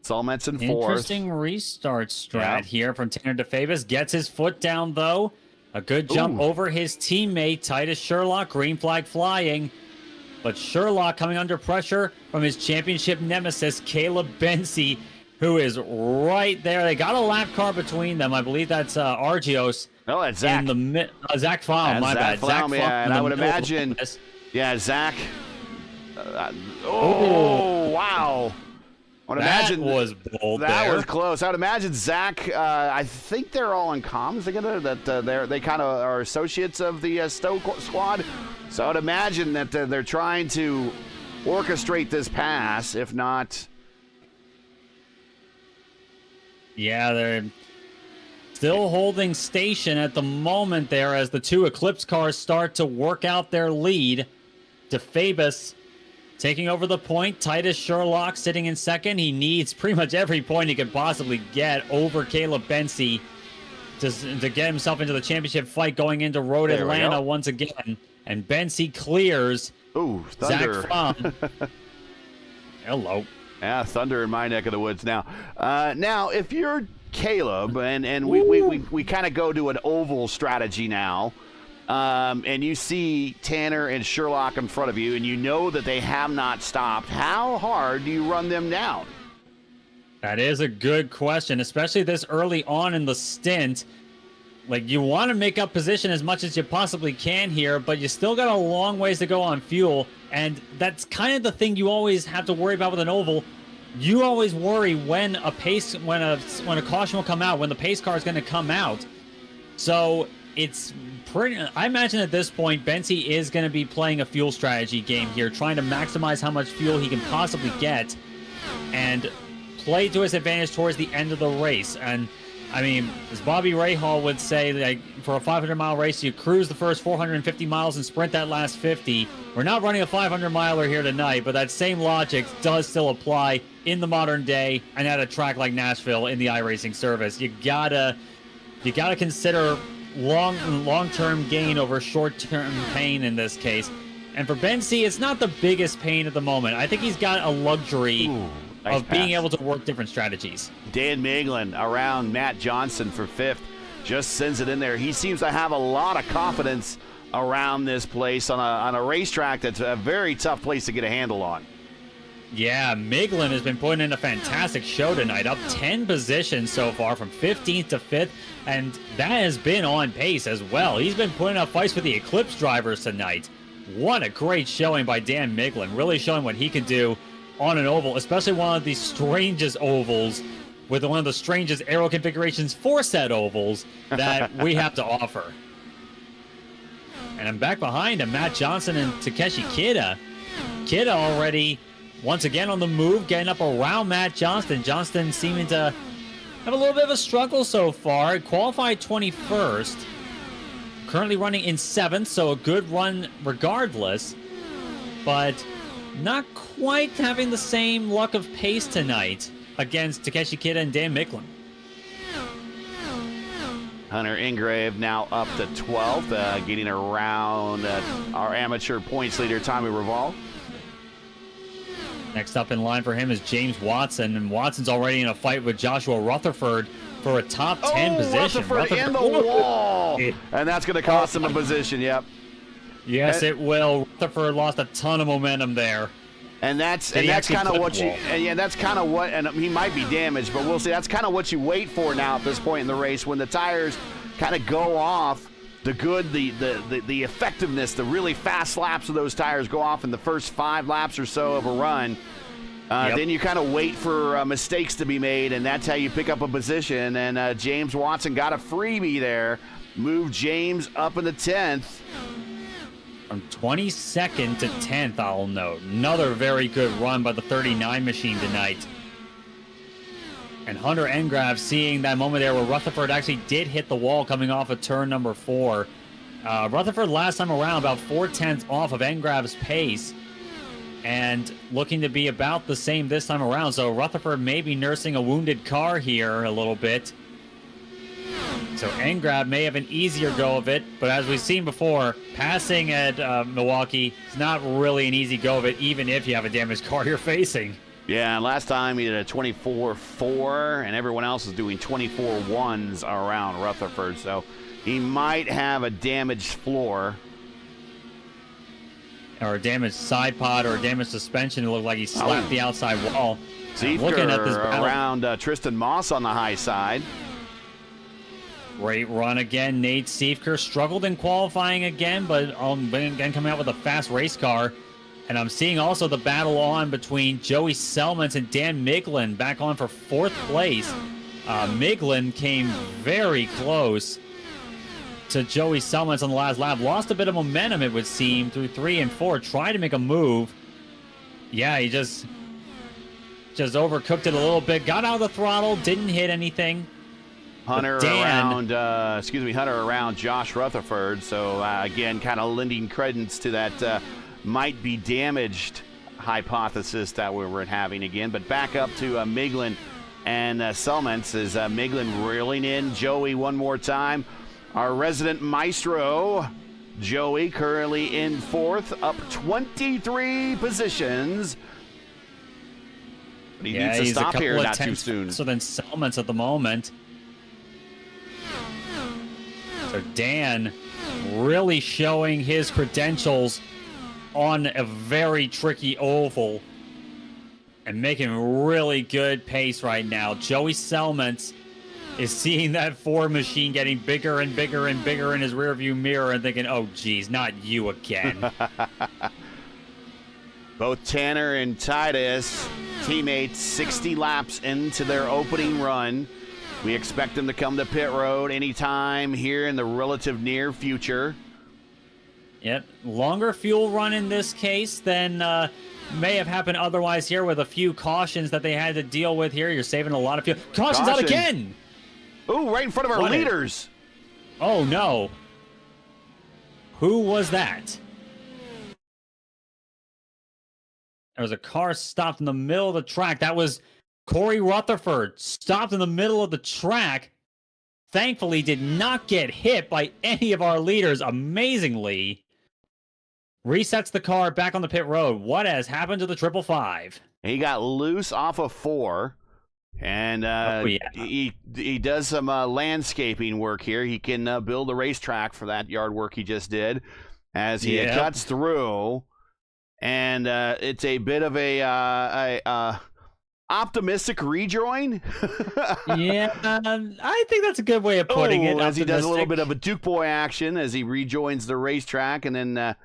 Solmetz in 4th. Interesting restart strat here from Tanner DeFabus. Gets his foot down, though. A good jump over his teammate, Titus Sherlock. Green flag flying. But Sherlock coming under pressure from his championship nemesis, Caleb Bensi, who is right there. They got a lap car between them. I believe that's Argios. No, that's Zach. Zach Flaum, my bad. Zach Flaum, yeah, and I would imagine, Zach. Wow. I would imagine was bold. That was close. I would imagine Zach. I think they're all in comms together. That they kind of are associates of the Stowe squad. So I would imagine that they're trying to orchestrate this pass. If not, yeah, they're still holding station at the moment there as the 2 Eclipse cars start to work out their lead. DeFabus taking over the point. Titus Sherlock sitting in 2nd. He needs pretty much every point he could possibly get over Caleb Bensi to get himself into the championship fight going into Road Atlanta once again. And Bensi clears Ooh, Thunder. Zach Fromm. Hello. Yeah, Thunder in my neck of the woods now. Now, if you're Caleb, and we kind of go to an oval strategy now, and you see Tanner and Sherlock in front of you, and you know that they have not stopped, how hard do you run them down? That is a good question, especially this early on in the stint. Like, you want to make up position as much as you possibly can here, but you still got a long ways to go on fuel, and that's kind of the thing you always have to worry about with an oval. You always worry when a caution will come out, when the pace car is going to come out. So it's pretty. I imagine at this point, Bensi is going to be playing a fuel strategy game here, trying to maximize how much fuel he can possibly get, and play to his advantage towards the end of the race. And I mean, as Bobby Rahal would say, like, for a 500-mile race, you cruise the first 450 miles and sprint that last 50. We're not running a 500-miler here tonight, but that same logic does still apply in the modern day and at a track like Nashville in the iRacing service. You gotta consider long-term gain over short-term pain in this case. And for Bensi, it's not the biggest pain at the moment. I think he's got a luxury Nice of being pass. able to work different strategies. Dan Miglin around Matt Johnson for 5th. Just sends it in there. He seems to have a lot of confidence around this place on a racetrack that's a very tough place to get a handle on. Yeah, Miglin has been putting in a fantastic show tonight, up 10 positions so far from 15th to 5th, and that has been on pace as well. He's been putting up fights with the Eclipse drivers tonight. What a great showing by Dan Miglin, really showing what he can do on an oval, especially one of the strangest ovals with one of the strangest aero configurations for said ovals that we have to offer. And I'm back behind him, Matt Johnson and Takeshi Kida. Kida already once again on the move, getting up around Matt Johnston. Johnston seeming to have a little bit of a struggle so far. Qualified 21st. Currently running in 7th, so a good run regardless. But not quite having the same luck of pace tonight against Takeshi Kida and Dan Miglin. Hunter Ingrave now up to 12th, getting around our amateur points leader, Tommy Reval. Next up in line for him is James Watson, and Watson's already in a fight with Joshua Rutherford for a top 10 position. Rutherford in the wall! And that's going to cost him a position, yep. Yes, it will. Rutherford lost a ton of momentum there. And that's kind of what and he might be damaged, but we'll see. That's kind of what you wait for now at this point in the race, when the tires kind of go off. The effectiveness, the really fast laps of those tires go off in the first 5 laps or so of a run. Then you kind of wait for mistakes to be made, and that's how you pick up a position. And James Watson got a freebie there, moved James up in the 10th. From 22nd to 10th, I'll note. Another very good run by the 39 machine tonight. And Hunter Engrav seeing that moment there where Rutherford actually did hit the wall coming off of turn number 4. Rutherford last time around about 4/10 off of Engrav's pace, and looking to be about the same this time around. So Rutherford may be nursing a wounded car here a little bit. So Engrav may have an easier go of it, but as we've seen before, passing at Milwaukee is not really an easy go of it, even if you have a damaged car you're facing. Yeah, and last time he did a 24.4, and everyone else is doing 24.1s around Rutherford, so he might have a damaged floor. Or a damaged side pod or a damaged suspension. It looked like he slapped the outside wall. Looking at this around Tristan Moss on the high side. Great run again. Nate Siefker struggled in qualifying again, but again coming out with a fast race car. And I'm seeing also the battle on between Joey Selmans and Dan Miglin back on for 4th place. Miglin came very close to Joey Selmans on the last lap. Lost a bit of momentum, it would seem, through 3 and 4. Tried to make a move. Yeah, he just overcooked it a little bit. Got out of the throttle, didn't hit anything. Hunter around Josh Rutherford. So again, kind of lending credence to that might be damaged hypothesis that we were having again. But back up to Miglin and Selmans as Miglin reeling in Joey one more time. Our resident maestro Joey currently in fourth, up 23 positions. But he needs to stop here not too soon. So then Selmans at the moment. So Dan really showing his credentials on a very tricky oval and making really good pace right now. Joey Selmans is seeing that Ford machine getting bigger and bigger and bigger in his rearview mirror and thinking, oh, geez, not you again. Both Tanner and Titus, teammates, 60 laps into their opening run. We expect them to come to pit road anytime here in the relative near future. Yep, longer fuel run in this case than may have happened otherwise here with a few cautions that they had to deal with here. You're saving a lot of fuel. Caution's out again! Ooh, right in front of our leaders. Oh, no. Who was that? There was a car stopped in the middle of the track. That was Corey Rutherford, stopped in the middle of the track. Thankfully, did not get hit by any of our leaders, amazingly. Resets the car back on the pit road. What has happened to the 555? He got loose off of 4. And he does some landscaping work here. He can build a racetrack for that yard work he just did as he cuts through. And it's a bit of a optimistic rejoin. Yeah, I think that's a good way of putting it. As he does a little bit of a Duke Boy action as he rejoins the racetrack and then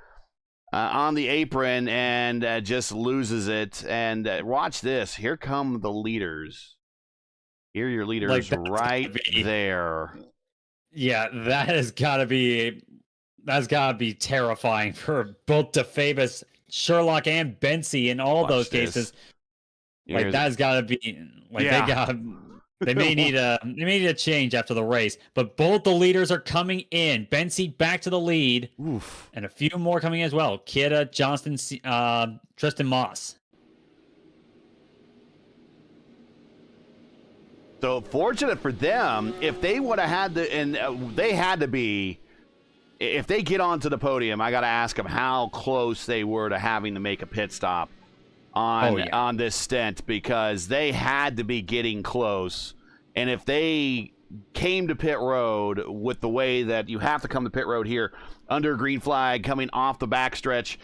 on the apron and just loses it. And watch this. Here come the leaders. Here are your leaders right there. Yeah, that's gotta be terrifying for both DeFavis, Sherlock, and Bency in all those cases. Like that's gotta be they may need a change after the race. But both the leaders are coming in. Bency back to the lead. Oof. And a few more coming as well. Kidda, Johnston, Tristan Moss. So fortunate for them, if they would have had they had to be, if they get onto the podium, I got to ask them how close they were to having to make a pit stop on this stint, because they had to be getting close. And if they came to pit road with the way that you have to come to pit road here under green flag, coming off the backstretch,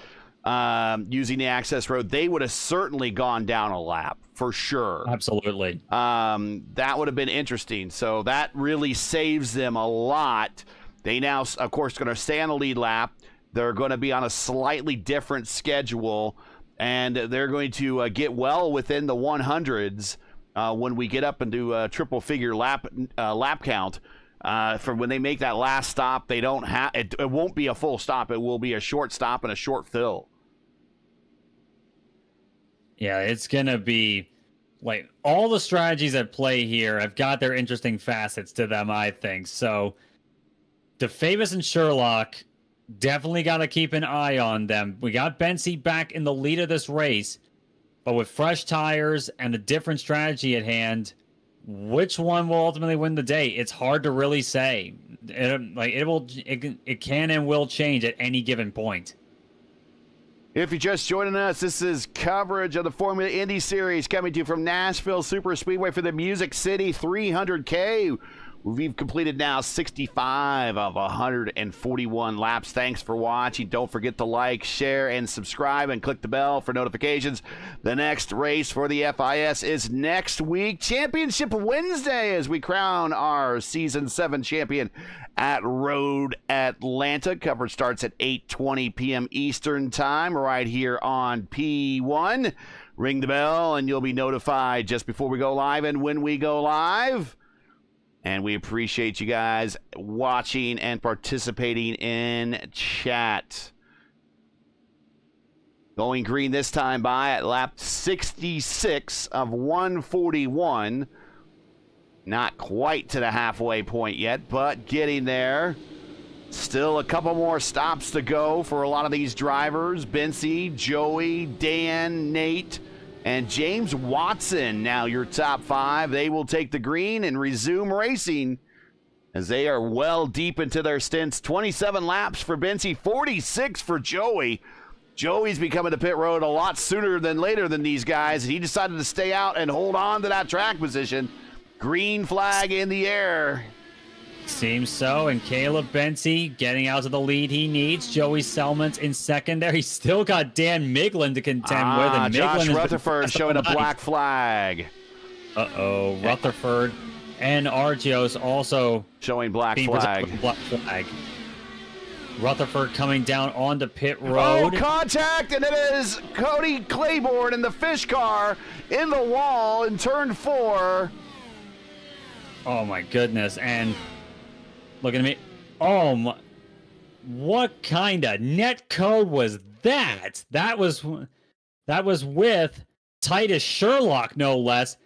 using the access road, they would have certainly gone down a lap for sure. Absolutely. That would have been interesting. So that really saves them a lot. They now, of course, going to stay on the lead lap. They're going to be on a slightly different schedule, and they're going to get well within the 100s when we get up into a triple figure lap count. For when they make that last stop, they don't have it won't be a full stop. It will be a short stop and a short fill. Yeah, it's going to be like all the strategies at play here have got their interesting facets to them, I think. So DeFavis and Sherlock definitely got to keep an eye on them. We got Bency back in the lead of this race, but with fresh tires and a different strategy at hand, which one will ultimately win the day? It's hard to really say. It can and will change at any given point. If you're just joining us, this is coverage of the Formula Indy Series coming to you from Nashville Superspeedway for the Music City 300K. We've completed now 65 of 141 laps. Thanks for watching. Don't forget to like, share, and subscribe, and click the bell for notifications. The next race for the FIS is next week. Championship Wednesday as we crown our Season 7 champion at Road Atlanta. Coverage starts at 8:20 p.m. Eastern Time right here on P1. Ring the bell, and you'll be notified just before we go live and when we go live. And we appreciate you guys watching and participating in chat. Going green this time by at lap 66 of 141. Not quite to the halfway point yet, but getting there. Still a couple more stops to go for a lot of these drivers. Bency, Joey, Dan, Nate, and James Watson, now your top 5. They will take the green and resume racing as they are well deep into their stints. 27 laps for Benzie, 46 for Joey. Joey's becoming to pit road a lot sooner than later than these guys. He decided to stay out and hold on to that track position. Green flag in the air. Seems so, and Caleb Benzie getting out to the lead he needs. Joey Selman's in second there. He's still got Dan Miglin to contend with. And Josh Rutherford showing a black flag. Uh-oh, Rutherford and Argios also showing black flag. Black flag. Rutherford coming down onto pit road. Oh, contact, and it is Cody Claiborne in the fish car in the wall in turn 4. Oh, my goodness, and look at me. Oh, my. What kind of net code was that? That was with Titus Sherlock, no less.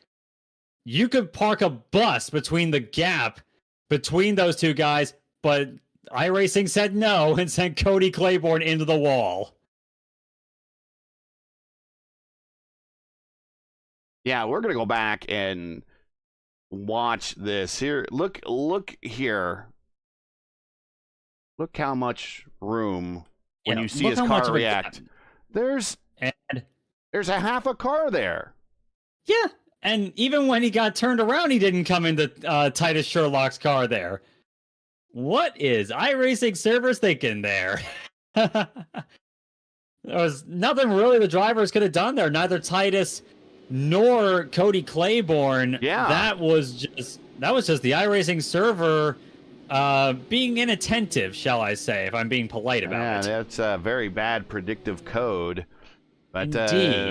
You could park a bus between the gap between those two guys, but iRacing said no and sent Cody Claiborne into the wall. Yeah, we're going to go back and watch this. Here, look here. Look how much room when you see his car react. There's a half a car there. Yeah, and even when he got turned around, he didn't come into Titus Sherlock's car there. What is iRacing servers thinking there? There was nothing really the drivers could have done there. Neither Titus nor Cody Claiborne. Yeah, that was just the iRacing server being inattentive, shall I say, if I'm being polite about it. Yeah, that's a very bad predictive code. But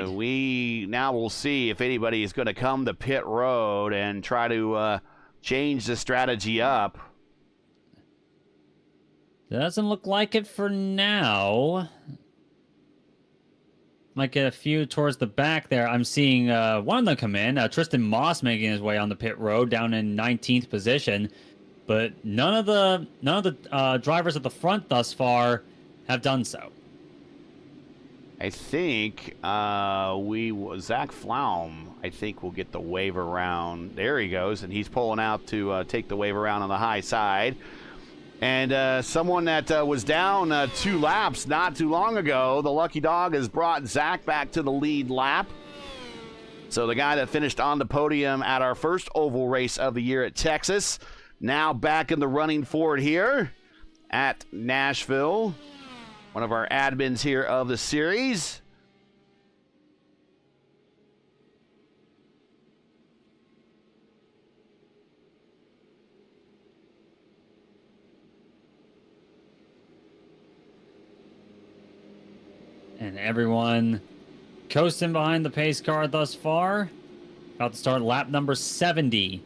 we now will see if anybody is going to come to pit road and try to change the strategy up. Doesn't look like it for now. Might get a few towards the back there. I'm seeing one of them come in. Tristan Moss making his way on the pit road down in 19th position. But none of the drivers at the front thus far have done so. I think Zach Flaum, I think, will get the wave around. There he goes, and he's pulling out to take the wave around on the high side. And someone that was down 2 laps not too long ago, the lucky dog has brought Zach back to the lead lap. So the guy that finished on the podium at our first oval race of the year at Texas, now back in the running for it here at Nashville. One of our admins here of the series. And everyone coasting behind the pace car thus far. About to start lap number 70.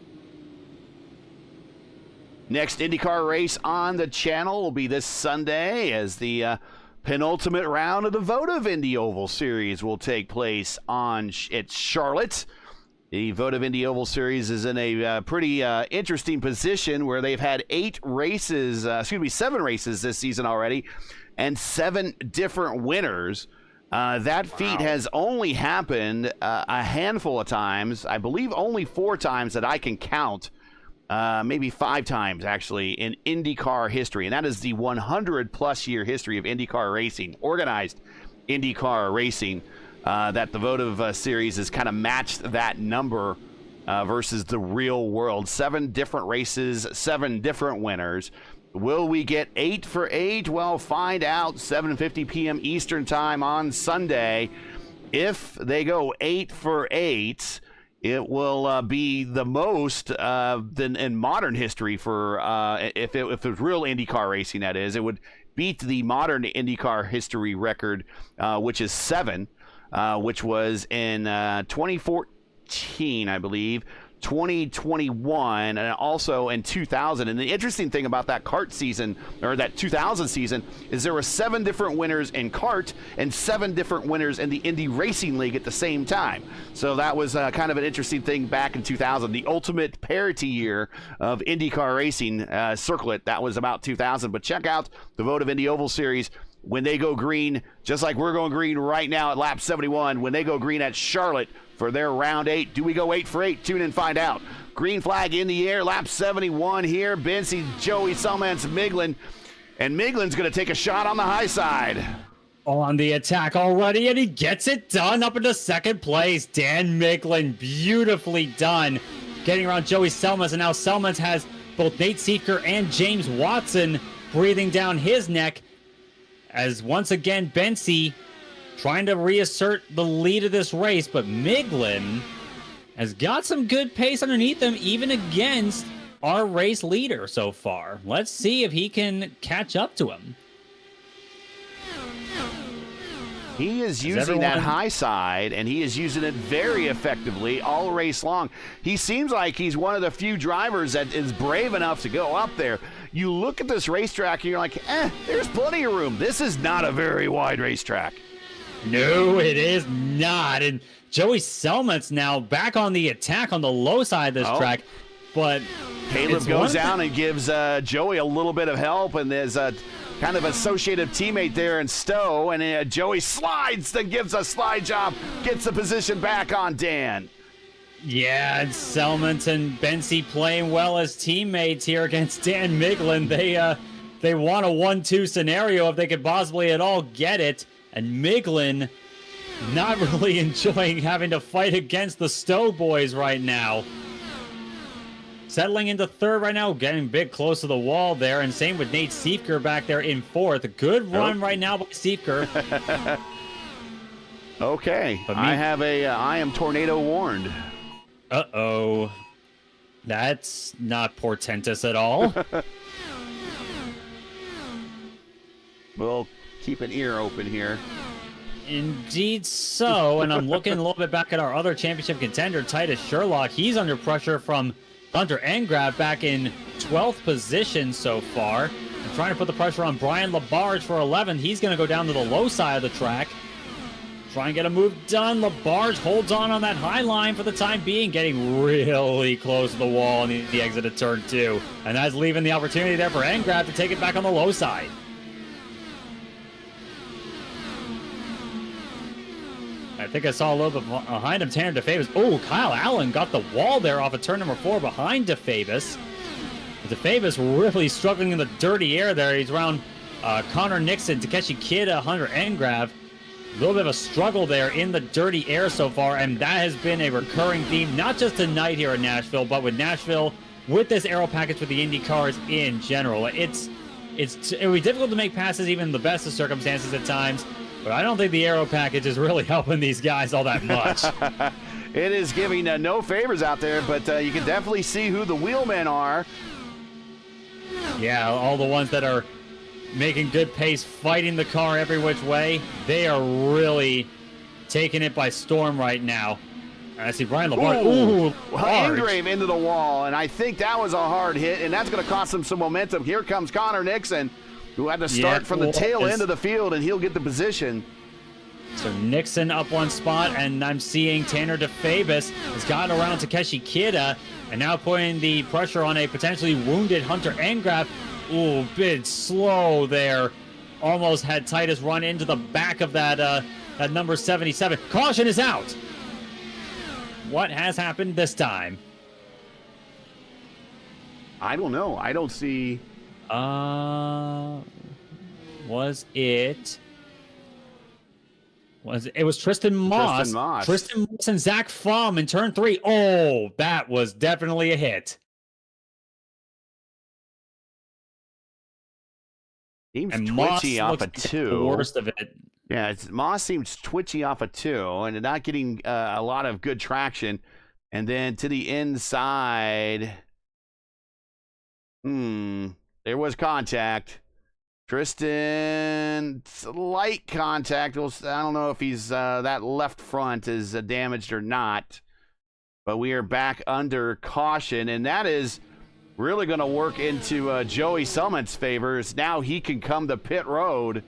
Next IndyCar race on the channel will be this Sunday as the penultimate round of the Votive Indy Oval Series will take place at Charlotte. The Votive Indy Oval Series is in a pretty interesting position where they've had 7 races this season already, and 7 different winners. That feat has only happened a handful of times. I believe only 4 times that I can count. Maybe 5 times, actually, in IndyCar history. And that is the 100-plus year history of IndyCar racing, organized IndyCar racing, that the Votive Series has kind of matched that number versus the real world. 7 different races, 7 different winners. Will we get 8 for 8? Well, find out 7:50 p.m. Eastern time on Sunday. If they go 8 for 8... it will be the most in modern history for if it was real IndyCar racing, that is. It would beat the modern IndyCar history record, which is 7, which was in 2014, I believe, 2021, and also in 2000. And the interesting thing about that kart season, or that 2000 season, is there were 7 different winners in kart and 7 different winners in the Indy Racing League at the same time. So that was kind of an interesting thing back in 2000. The ultimate parity year of IndyCar racing, circle it, that was about 2000. But check out the Votive Indy Oval Series. When they go green, just like we're going green right now at lap 71, when they go green at Charlotte, for their round 8. Do we go 8 for 8? Tune in and find out. Green flag in the air, lap 71 here. Bensi, Joey, Selmans, Miglin. And Miglin's going to take a shot on the high side. On the attack already, and he gets it done up into second place. Dan Miglin, beautifully done. Getting around Joey Selmans, and now Selmans has both Nate Seifker and James Watson breathing down his neck. As once again, Bensi trying to reassert the lead of this race, but Miglin has got some good pace underneath him, even against our race leader so far. Let's see if he can catch up to him. He is using that high side, and he is using it very effectively all race long. He seems like he's one of the few drivers that is brave enough to go up there. You look at this racetrack, and you're like, there's plenty of room. This is not a very wide racetrack. No, it is not. And Joey Selmans now back on the attack on the low side of this track. But Caleb goes down and gives Joey a little bit of help, and there's a kind of associative teammate there in Stowe, and Joey slides, then gives a slide job, gets the position back on Dan. Yeah, and Selmans and Bensi playing well as teammates here against Dan Miglin. They want a 1-2 scenario if they could possibly at all get it, and Miglin not really enjoying having to fight against the Stowe boys right now. Settling into third right now, getting a bit close to the wall there, and same with Nate Seifker back there in fourth. A good run right now by Seifker. Okay, I am tornado warned. Uh-oh. That's not portentous at all. We'll keep an ear open here. Indeed so, and I'm looking a little bit back at our other championship contender, Titus Sherlock. He's under pressure from Hunter Engrav back in 12th position so far. I'm trying to put the pressure on Brian Labarge for 11th. He's going to go down to the low side of the track. Try and get a move done. Labarge holds on that high line for the time being, getting really close to the wall on the exit of turn 2. And that's leaving the opportunity there for Engrav to take it back on the low side. I think I saw a little bit behind him, Tanner DeFavis. Oh, Kyle Allen got the wall there off of turn number 4 behind DeFavis. DeFavis really struggling in the dirty air there. He's around Connor Nixon, Takeshi Kida, Hunter Engrav. A little bit of a struggle there in the dirty air so far, and that has been a recurring theme, not just tonight here at Nashville, but with Nashville, with this aero package with the Indy cars in general. It would be difficult to make passes even in the best of circumstances at times, but I don't think the aero package is really helping these guys all that much. It is giving no favors out there, but you can definitely see who the wheelmen are. Yeah, all the ones that are making good pace, fighting the car every which way. They are really taking it by storm right now. And I see Brian Labarge. Ooh, Ingrave into the wall, and I think that was a hard hit, and that's going to cost him some momentum. Here comes Connor Nixon, who had to start from the tail end of the field, and he'll get the position. So Nixon up one spot, and I'm seeing Tanner DeFavis has gotten around Takeshi Kida, and now putting the pressure on a potentially wounded Hunter Engrav. Ooh, bit slow there. Almost had Titus run into the back of that number 77. Caution is out. What has happened this time? I don't know. I don't see. Was it? It was Tristan Moss. Tristan Moss and Zach Fromm in turn 3. Oh, that was definitely a hit. Seems and twitchy Moss off a 2. The worst of it. Yeah, Moss seems twitchy off a 2 and not getting a lot of good traction. And then to the inside, there was contact. Tristan, light contact. I don't know if he's that left front is damaged or not. But we are back under caution, and that is really going to work into Joey Selman's favors. Now he can come to pit road.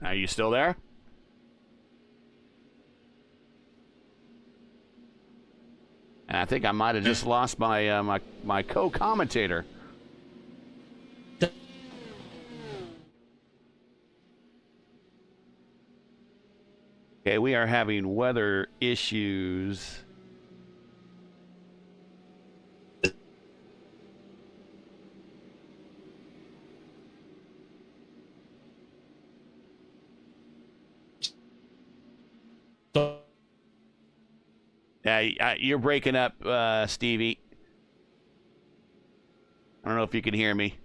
Are you still there? And I think I might have just lost my my co-commentator. Okay, we are having weather issues. Yeah, you're breaking up, Stevie. I don't know if you can hear me.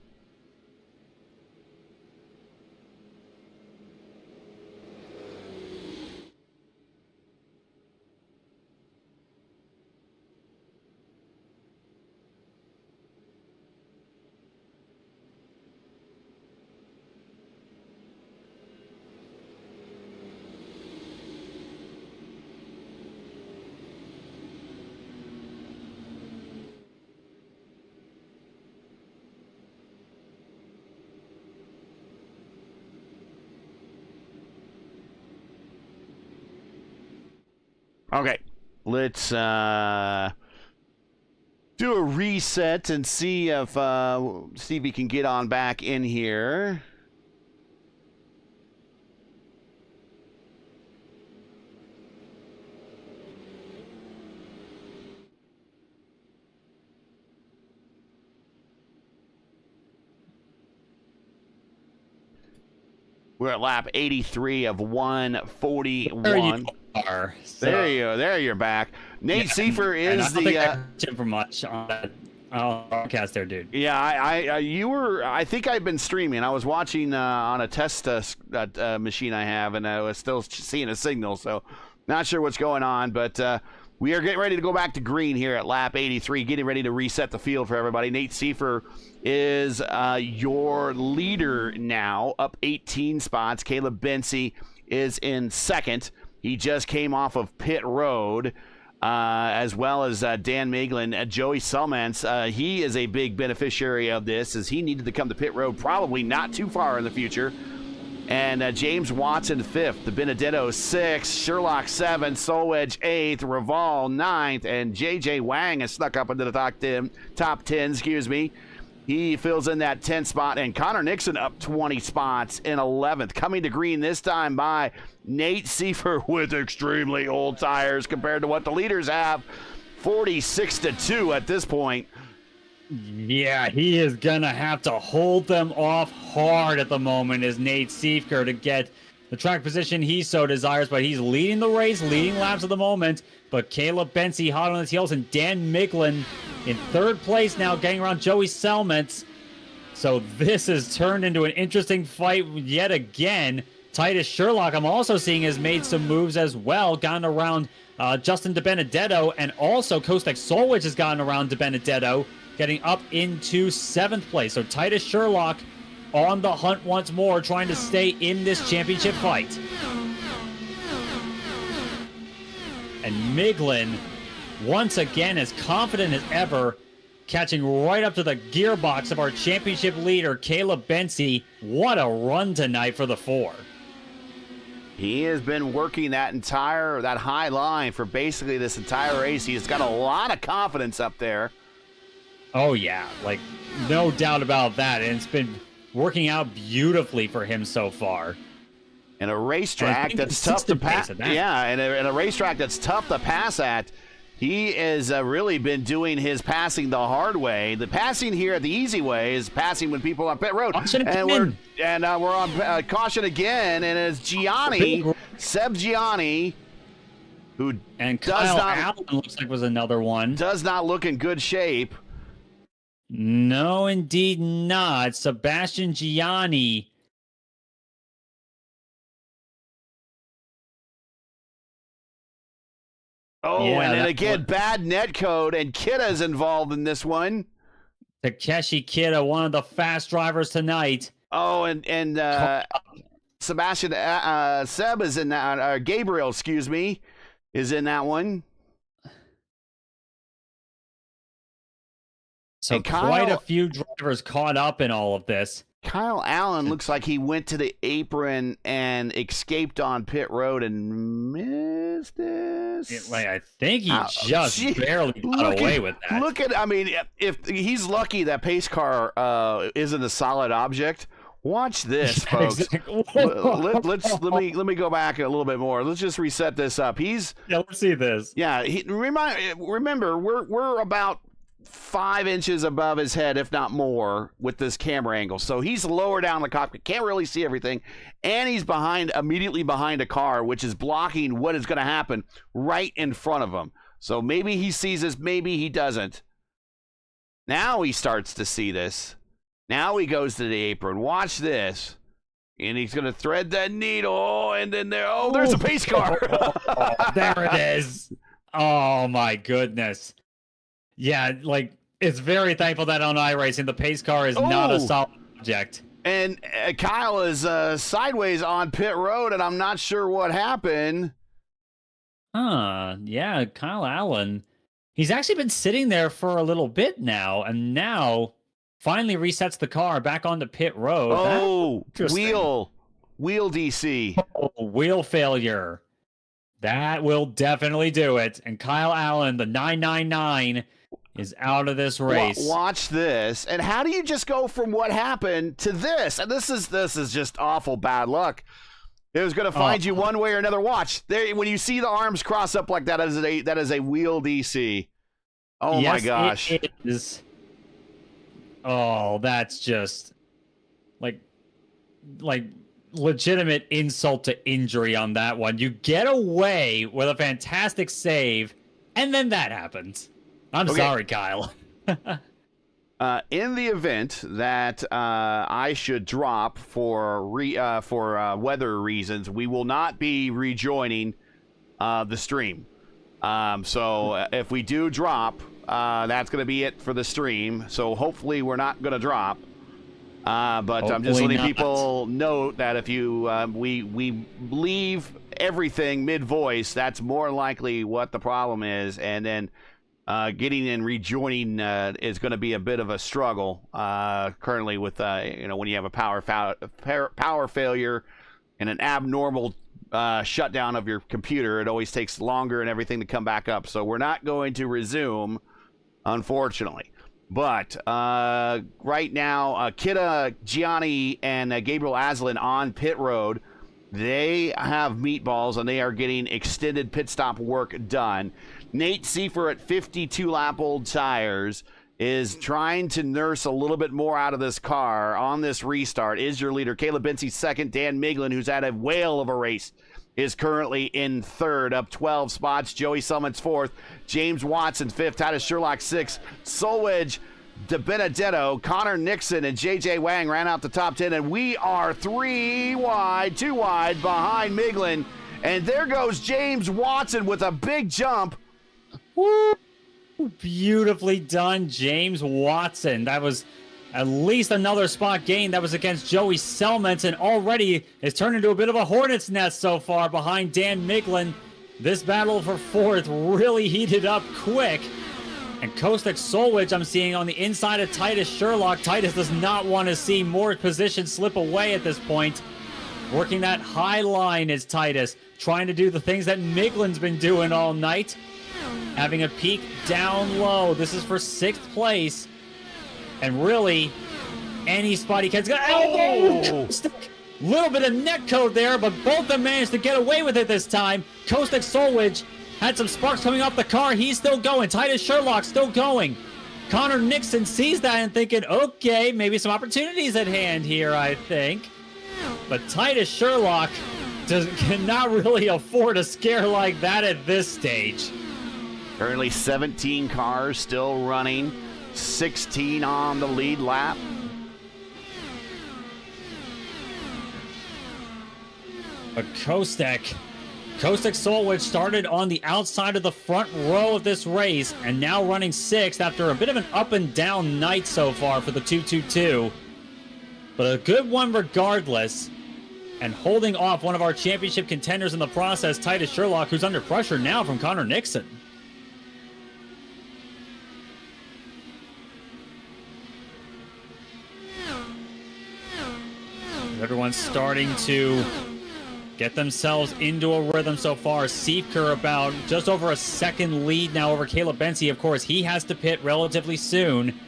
Okay, let's do a reset and see if Stevie can get on back in here. We're at lap 83 of 141. There you are. So, There you go. There you're back. Nate Seifer is I don't think I heard him for much on that broadcast there, dude. Yeah, you were. I think I've been streaming. I was watching on a test machine I have, and I was still seeing a signal. So, not sure what's going on, but we are getting ready to go back to green here at lap 83, getting ready to reset the field for everybody. Nate Seifer is your leader now, up 18 spots. Caleb Bency is in second. He just came off of pit road, as well as Dan Miglin. Joey Selmans, he is a big beneficiary of this, as he needed to come to pit road probably not too far in the future. And James Watson, 5th. The Benedetto, 6th. Sherlock, 7th. Solwedge, 8th. Raval, 9th. And J.J. Wang has snuck up into the top 10, excuse me. He fills in that 10th spot. And Connor Nixon up 20 spots in 11th. Coming to green this time by Nate Seifer with extremely old tires compared to what the leaders have. 46-2 at this point. Yeah, he is going to have to hold them off hard at the moment as Nate Seifer to get the track position he so desires, but he's leading the race, leading laps at the moment. But Caleb Bency hot on his heels, and Dan Miglin in 3rd place now, getting around Joey Selmans. So this has turned into an interesting fight yet again. Titus Sherlock, I'm also seeing, has made some moves as well, gotten around Justin DiBenedetto, and also Kostek Solwich has gotten around DiBenedetto, getting up into 7th place. So Titus Sherlock on the hunt once more, trying to stay in this championship fight. And Miglin, once again, as confident as ever, catching right up to the gearbox of our championship leader, Caleb Bency. What a run tonight for the 4. He has been working that high line for basically this entire race. He's got a lot of confidence up there. Oh, yeah. Like, no doubt about that. And it's been working out beautifully for him so far. In a racetrack that's tough to pass. Yeah, in a racetrack that's tough to pass at, he has really been doing his passing the hard way. The passing here the easy way is passing when people are on pit road. And we're on caution again, and it's Gianni, Seb Gianni, who and Kyle Allen looks like was another one. Does not look in good shape. No, indeed not. Sebastian Gianni. Oh, yeah, and then again, bad net code, and Kidda's involved in this one. Takeshi Kidda, one of the fast drivers tonight. Oh, and Sebastian Seb is in that. Gabriel, excuse me, is in that one. So quite a few drivers caught up in all of this. Kyle Allen looks like he went to the apron and escaped on pit road and missed this. I think he just barely got away with that. Look at, I mean, if he's lucky that pace car isn't a solid object. Watch this, folks. Exactly. Let me go back a little bit more. Let's just reset this up. Let's see this. Yeah. Remember, we're about 5 inches above his head, if not more, with this camera angle. So he's lower down the cockpit, can't really see everything, and he's immediately behind a car, which is blocking what is going to happen right in front of him. So maybe he sees this, maybe he doesn't. Now he starts to see this. Now he goes to the apron. Watch this. And he's going to thread that needle, and then there's a pace car. There it is. Oh, my goodness. Yeah, it's very thankful that on iRacing, the pace car is not a solid object. And Kyle is sideways on pit road, and I'm not sure what happened. Yeah, Kyle Allen. He's actually been sitting there for a little bit now, and now finally resets the car back onto pit road. Oh, wheel DC. Oh, wheel failure. That will definitely do it. And Kyle Allen, the 999, is out of this race. Watch this. And how do you just go from what happened to this? And this is just awful bad luck. It was going to find you one way or another. Watch there when you see the arms cross up like that. That is a wheel DC. Oh yes, my gosh! It is. Oh, that's just like legitimate insult to injury on that one. You get away with a fantastic save, and then that happens. I'm sorry, Kyle. In the event that I should drop for weather reasons, we will not be rejoining the stream. So if we do drop, that's going to be it for the stream. So hopefully we're not going to drop. But hopefully I'm just letting people know that if we leave everything mid-voice, that's more likely what the problem is, and then getting and rejoining is going to be a bit of a struggle currently with when you have a power failure and an abnormal shutdown of your computer. It always takes longer and everything to come back up. So we're not going to resume, unfortunately. But right now, Kidda Gianni and Gabriel Aslan on pit road. They have meatballs, and they are getting extended pit stop work done. Nate Seifer at 52-lap-old tires is trying to nurse a little bit more out of this car on this restart. Is your leader. Caleb Bency second. Dan Miglin, who's had a whale of a race, is currently in third, up 12 spots. Joey Summons fourth. James Watson fifth. Titus Sherlock sixth. Solwedge, De Benedetto, Connor Nixon, and J.J. Wang ran out the top 10, and we are 2 wide behind Miglin. And there goes James Watson with a big jump. Woo! Beautifully done, James Watson. That was at least another spot gain. That was against Joey Selmans, and already it's turned into a bit of a hornet's nest so far behind Dan Miglin. This battle for fourth really heated up quick. And Kostek Solwich I'm seeing on the inside of Titus Sherlock. Titus does not want to see more position slip away at this point. Working that high line is Titus, trying to do the things that Miglin's been doing all night. Having a peak down low. This is for sixth place. And really, any spot he can. Little bit of neck code there, but both of them managed to get away with it this time. Kostek Solwich had some sparks coming off the car. He's still going. Titus Sherlock still going. Connor Nixon sees that and thinking, okay, maybe some opportunities at hand here, I think. But Titus Sherlock cannot really afford a scare like that at this stage. Currently 17 cars still running. 16 on the lead lap. But Kostek Solwich started on the outside of the front row of this race and now running sixth after a bit of an up and down night so far for the 222. But a good one regardless. And holding off one of our championship contenders in the process, Titus Sherlock, who's under pressure now from Connor Nixon. Everyone's starting to get themselves into a rhythm so far. Seifker about just over a second lead now over Caleb Benzie. Of course, he has to pit relatively soon.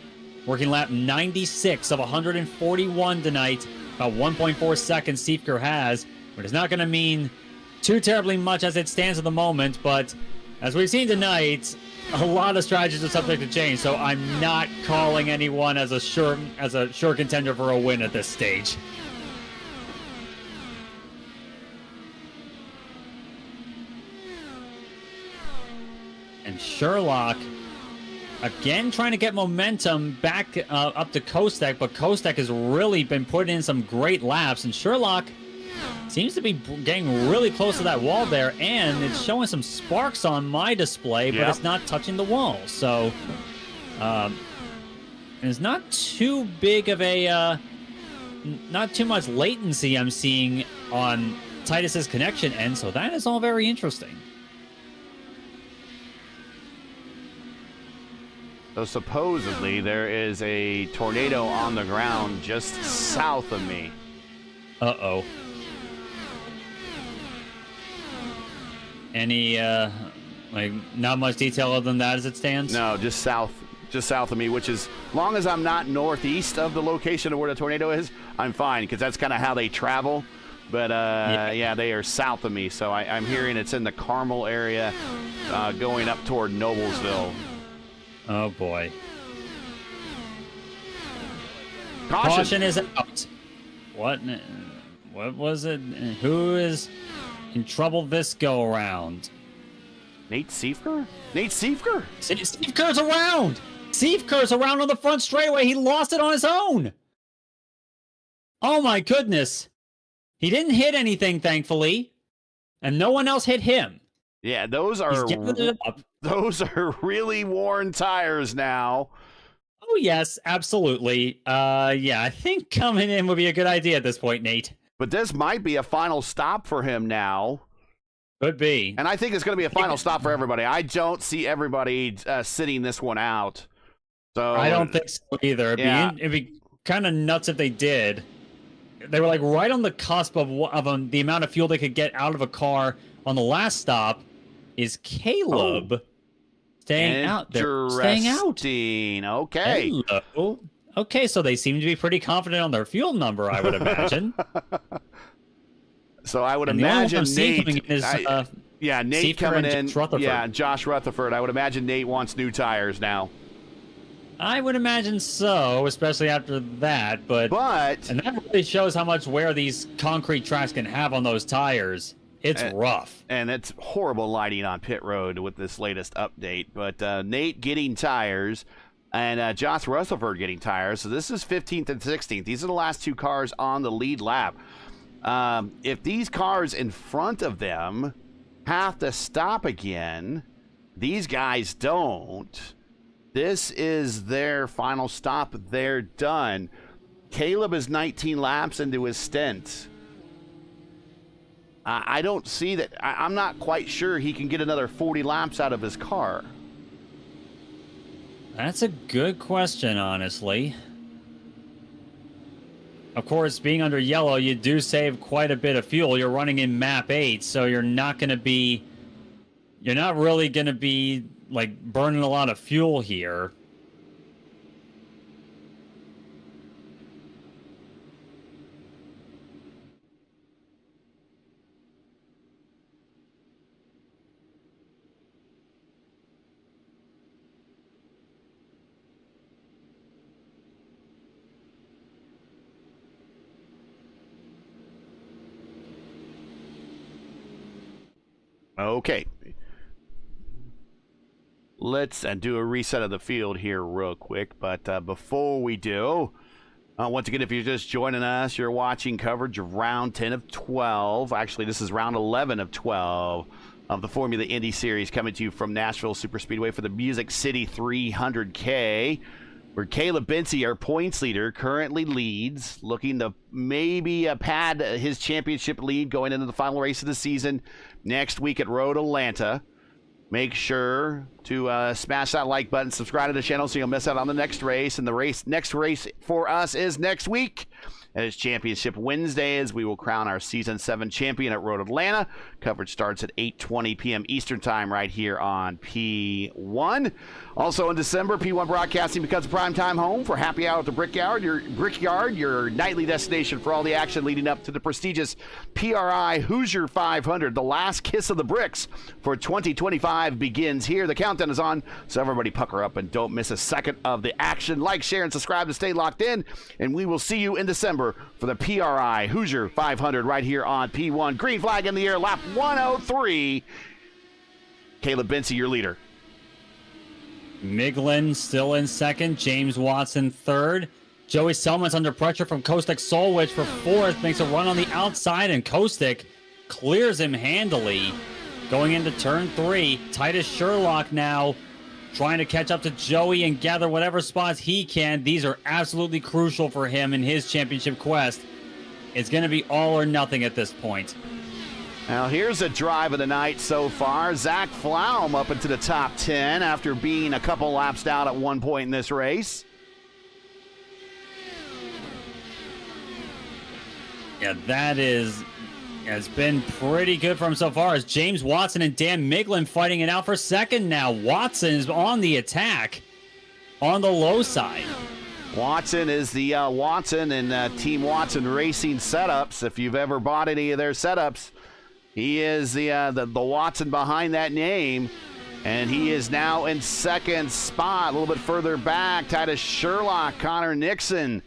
Working lap 96 of 141 tonight. About 1.4 seconds Seifker has, but it's not going to mean too terribly much as it stands at the moment. But as we've seen tonight, a lot of strategies are subject to change, so I'm not calling anyone as a sure contender for a win at this stage. And Sherlock, again, trying to get momentum back up to Kostek, but Kostek has really been putting in some great laps, and Sherlock seems to be getting really close to that wall there, and it's showing some sparks on my display, but it's not touching the wall. So, it's not too big of a, not too much latency I'm seeing on Titus's connection end, so that is all very interesting. So supposedly there is a tornado on the ground just south of me. Uh-oh. Any, like, not much detail other than that as it stands? No, just south of me, which is, as long as I'm not northeast of the location of where the tornado is, I'm fine, because that's kind of how they travel. But, yeah, they are south of me, so I'm hearing it's in the Carmel area going up toward Noblesville. Oh, boy. Caution is out. What was it? Who is in trouble this go around? Nate Seifker? Nate Seifker? Seifker's around! Seifker's around on the front straightaway. He lost it on his own. Oh my goodness. He didn't hit anything, thankfully. And no one else hit him. Yeah, those are really worn tires now. Oh, yes, absolutely. Yeah, I think coming in would be a good idea at this point, Nate. But this might be a final stop for him now. Could be. And I think it's going to be a final stop for everybody. I don't see everybody sitting this one out. So I don't think so either. It'd be kind of nuts if they did. They were like right on the cusp of the amount of fuel they could get out of a car on the last stop. Is Caleb staying out there? Staying out. Okay. Hello. Okay, so they seem to be pretty confident on their fuel number, I would imagine. So I would imagine Nate. Nate coming in. Yeah, Josh Rutherford. I would imagine Nate wants new tires now. I would imagine so, especially after that. And that really shows how much wear these concrete tracks can have on those tires. It's rough. And it's horrible lighting on pit road with this latest update. But Nate getting tires and Josh Rutherford getting tires. So this is 15th and 16th. These are the last two cars on the lead lap. If these cars in front of them have to stop again, these guys don't. This is their final stop. They're done. Caleb is 19 laps into his stint. I don't see that. I'm not quite sure he can get another 40 laps out of his car. That's a good question, honestly. Of course, being under yellow, you do save quite a bit of fuel. You're running in map 8, so you're not really going to be like burning a lot of fuel here. Okay. Let's do a reset of the field here real quick. But before we do, once again, if you're just joining us, you're watching coverage of round 10 of 12. Actually, this is round 11 of 12 of the Formula Indy Series, coming to you from Nashville Superspeedway for the Music City 300K, where Caleb Benzie, our points leader, currently leads, looking to maybe pad his championship lead going into the final race of the season next week at Road Atlanta. Make sure to smash that like button, subscribe to the channel so you'll miss out on the next race. And the next race for us is next week. It is Championship Wednesday as we will crown our Season 7 champion at Road Atlanta. Coverage starts at 8:20 p.m. Eastern Time right here on P1. Also in December, P1 Broadcasting becomes a primetime home for Happy Hour at the Brickyard, your nightly destination for all the action leading up to the prestigious PRI Hoosier 500. The last kiss of the bricks for 2025 begins here. The countdown is on, so everybody pucker up and don't miss a second of the action. Like, share, and subscribe to stay locked in, and we will see you in December for the PRI Hoosier 500 right here on P1. Green flag in the air, lap 103. Caleb Bency, your leader. Miglin still in second. James Watson third. Joey Selman's under pressure from Kostek Solwich for fourth. Makes a run on the outside, and Kostek clears him handily. Going into turn 3, Titus Sherlock now trying to catch up to Joey and gather whatever spots he can. These are absolutely crucial for him in his championship quest. It's going to be all or nothing at this point. Now here's a drive of the night so far. Zach Flaum up into the top 10 after being a couple laps down at one point in this race. Yeah, that has been pretty good for him so far, as James Watson and Dan Miglin fighting it out for second now. Watson is on the attack on the low side. Watson is the Watson and Team Watson Racing setups. If you've ever bought any of their setups, he is the Watson behind that name. And he is now in second spot, a little bit further back. Titus Sherlock, Connor Nixon.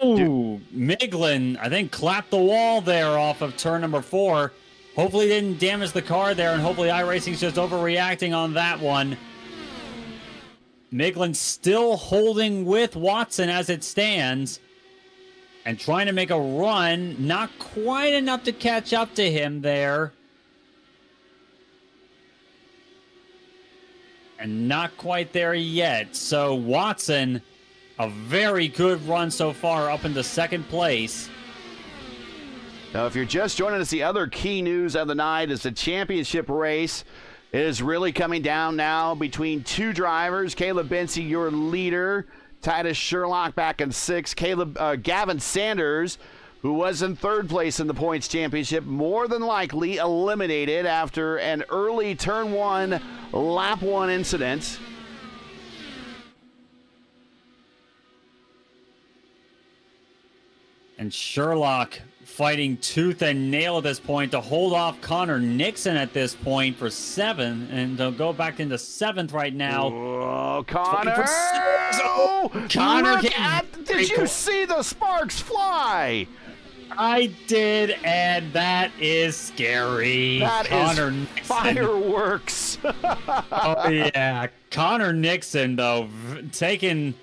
Ooh, Miglin, I think, clapped the wall there off of turn number 4. Hopefully didn't damage the car there, and hopefully iRacing's just overreacting on that one. Miglin still holding with Watson as it stands and trying to make a run. Not quite enough to catch up to him there. And not quite there yet. So Watson, a very good run so far up into second place. Now, if you're just joining us, the other key news of the night is the championship race. It is really coming down now between two drivers. Caleb Bency, your leader. Titus Sherlock back in 6th. Gavin Sanders, who was in 3rd place in the points championship, more than likely eliminated after an early turn 1, lap 1 incident. And Sherlock fighting tooth and nail at this point to hold off Connor Nixon at this point for 7th, and they'll go back into 7th right now. Oh, Connor! Oh, Connor! Did you see the sparks fly? I did, and that is scary. That Connor is Nixon. Fireworks. Oh yeah, Connor Nixon though taking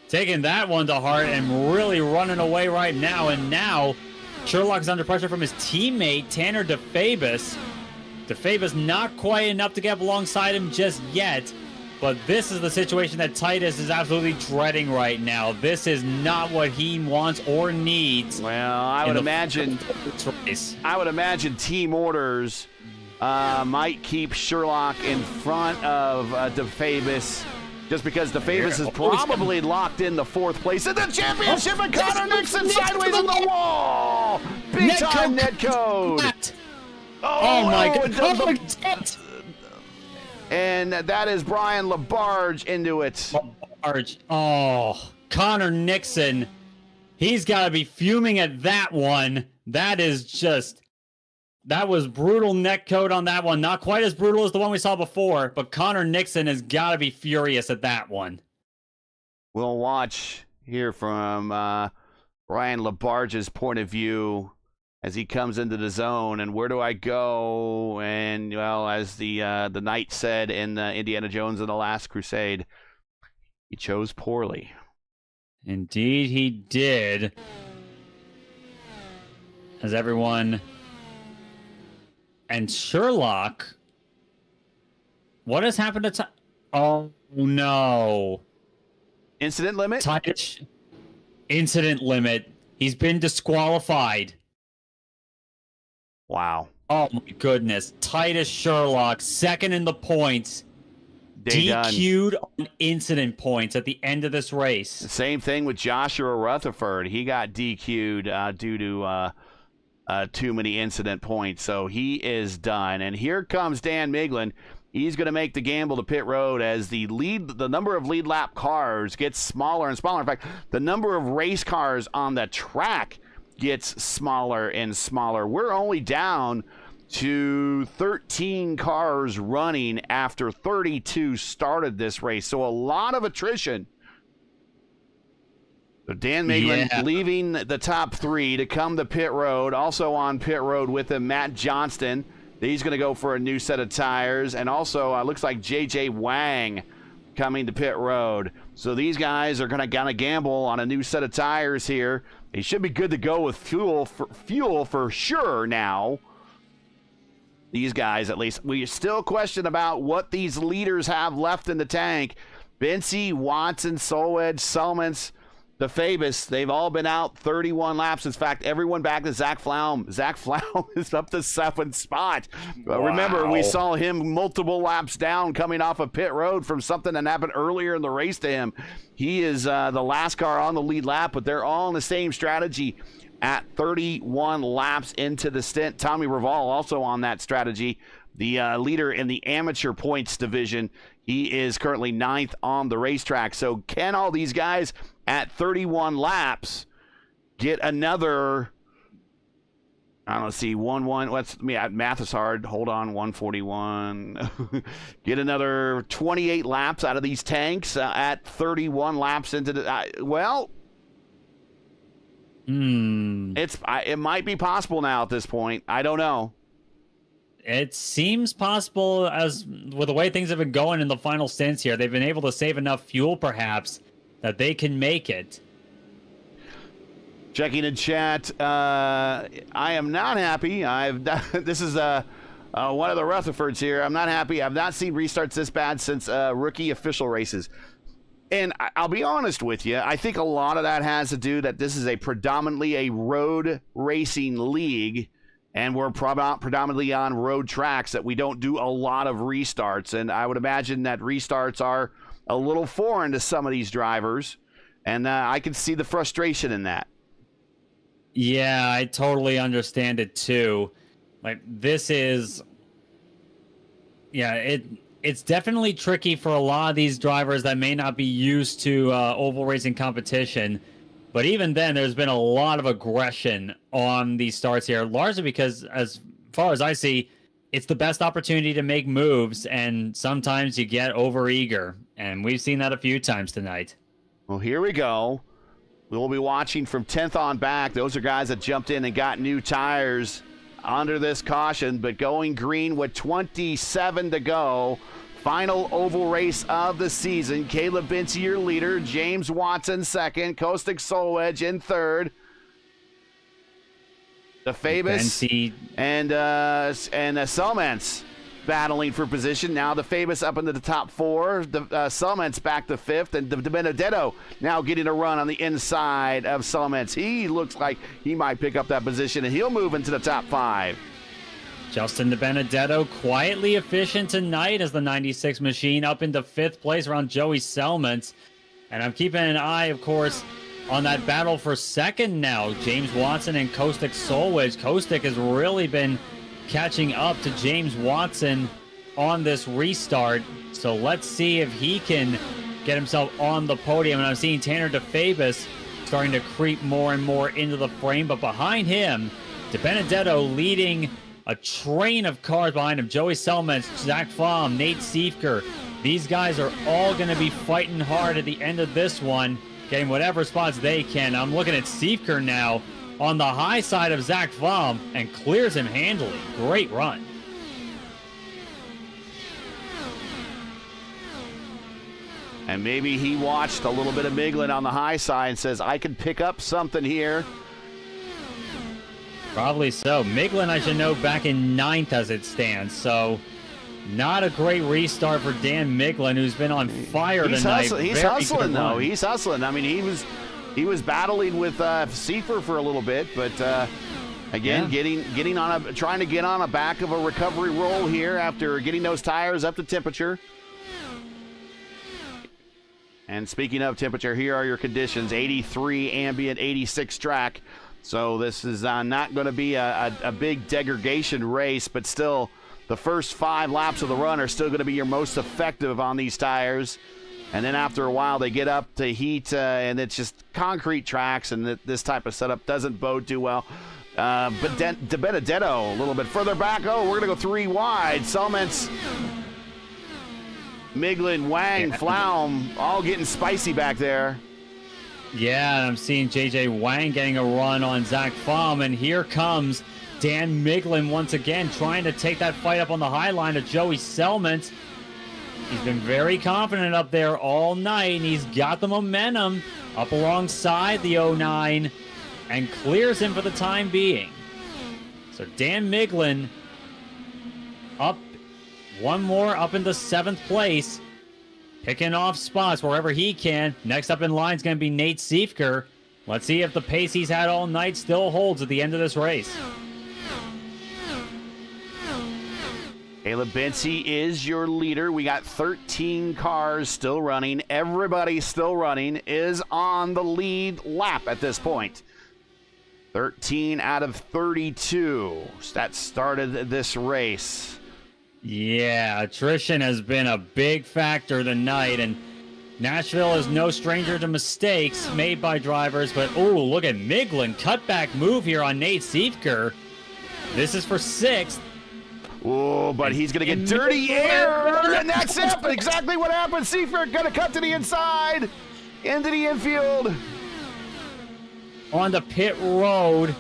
that one to heart and really running away right now. And now Sherlock's under pressure from his teammate Tanner DeFabis. DeFabis not quite enough to get up alongside him just yet, but this is the situation that Titus is absolutely dreading right now. This is not what he wants or needs. Well, I would imagine team orders might keep Sherlock in front of DeFabis, just because DeFabis is probably locked in the 4th place in the championship, and Connor Nixon sideways in the wall. Big time net code. Oh my God. And that is Brian LaBarge into it. LaBarge. Oh, Connor Nixon. He's got to be fuming at that one. That was brutal neck code on that one. Not quite as brutal as the one we saw before, but Connor Nixon has got to be furious at that one. We'll watch here from Brian LaBarge's point of view as he comes into the zone, and where do I go? And, well, as the knight said in Indiana Jones and the Last Crusade, he chose poorly. Indeed he did. As everyone... And Sherlock... What has happened to... Oh, no. Incident limit? Titus. Incident limit. He's been disqualified. Wow. Oh my goodness. Titus Sherlock, second in the points. Day done. DQ'd on incident points at the end of this race. Same thing with Joshua Rutherford. He got DQ'd due to too many incident points, so he is done. And here comes Dan Miglin. He's going to make the gamble to pit road as the number of lead lap cars gets smaller and smaller. In fact, the number of race cars on the track gets smaller and smaller. We're only down to 13 cars running after 32 started this race. So a lot of attrition. So Dan Miglin leaving the top 3 to come to pit road. Also on pit road with him, Matt Johnston. He's going to go for a new set of tires. And also, looks like J.J. Wang coming to pit road. So these guys are going to gamble on a new set of tires here. They should be good to go with fuel for sure now. These guys, at least. We still question about what these leaders have left in the tank. Bency, Watson, Solwedge, Selmans, DeFabis, they've all been out 31 laps. In fact, everyone back to Zach Flaum. Zach Flaum is up to 7th spot. Wow. Remember, we saw him multiple laps down coming off of pit road from something that happened earlier in the race to him. He is the last car on the lead lap, but they're all in the same strategy at 31 laps into the stint. Tommy Raval also on that strategy, the leader in the amateur points division. He is currently 9th on the racetrack. So can all these guys at 31 laps get another, I don't know, see, 1-1, math is hard. Hold on, 141. Get another 28 laps out of these tanks at 31 laps into the, it might be possible now at this point. I don't know. It seems possible, as with the way things have been going in the final stints here. They've been able to save enough fuel, perhaps, that they can make it. Checking in chat, I am not happy. This is one of the Rutherfords here. I'm not happy. I've not seen restarts this bad since rookie official races. And I'll be honest with you, I think a lot of that has to do that this is predominantly a road racing league, and we're predominantly on road tracks that we don't do a lot of restarts. And I would imagine that restarts are a little foreign to some of these drivers, and I can see the frustration in that. Yeah, I totally understand it too. Like, this is, it's definitely tricky for a lot of these drivers that may not be used to oval racing competition. But even then, there's been a lot of aggression on these starts here, largely because, as far as I see, it's the best opportunity to make moves, and sometimes you get overeager, and we've seen that a few times tonight. Well, here we go. We'll be watching from 10th on back. Those are guys that jumped in and got new tires under this caution, but going green with 27 to go. Final oval race of the season. Caleb Bency, your leader. James Watson, second. Kostik Solwedge in third. DeFabis and Selmans battling for position. Now DeFabis up into the top 4. Selmans back to 5th. And DiBenedetto now getting a run on the inside of Selmans. He looks like he might pick up that position, and he'll move into the top 5. Justin DiBenedetto quietly efficient tonight as the 96 machine up into 5th place around Joey Selmans. And I'm keeping an eye, of course, on that battle for second now. James Watson and Kostik Solwedge. Kostik has really been catching up to James Watson on this restart. So let's see if he can get himself on the podium. And I'm seeing Tanner DeFabis starting to creep more and more into the frame. But behind him, DiBenedetto leading a train of cars behind him. Joey Selmans, Zach Fromm, Nate Siefker. These guys are all going to be fighting hard at the end of this one, getting whatever spots they can. I'm looking at Siefker now on the high side of Zach Fromm and clears him handily. Great run. And maybe he watched a little bit of Miglin on the high side and says, I can pick up something here. Probably so. Miglin, I should know, back in 9th as it stands. So not a great restart for Dan Miglin, who's been on fire tonight. He's hustling, though. He's hustling. I mean, he was battling with Seifer for a little bit, but again, trying to get on a back of a recovery roll here after getting those tires up to temperature. And speaking of temperature, here are your conditions: 83 ambient, 86 track. So this is not going to be a big degradation race, but still the first 5 laps of the run are still going to be your most effective on these tires. And then after a while, they get up to heat, and it's just concrete tracks, and this type of setup doesn't bode too well. But De Benedetto a little bit further back. Oh, we're going to go 3 wide. Selmans, Miglin, Wang, Flaum, all getting spicy back there. Yeah, and I'm seeing J.J. Wang getting a run on Zach Fromm, and here comes Dan Miglin once again trying to take that fight up on the high line to Joey Selmans. He's been very confident up there all night, and he's got the momentum up alongside the 09 and clears him for the time being. So Dan Miglin up one more up into 7th place, picking off spots wherever he can. Next up in line is going to be Nate Siefker. Let's see if the pace he's had all night still holds at the end of this race. Caleb Bency is your leader. We got 13 cars still running. Everybody still running is on the lead lap at this point. 13 out of 32 that started this race. Yeah, attrition has been a big factor tonight, and Nashville is no stranger to mistakes made by drivers, but oh, look at Miglin. Cutback move here on Nate Siefker. This is for 6th. Oh, but he's going to get dirty air, and that's it. Exactly what happened. Seifert going to cut to the inside, into the infield. On the pit road,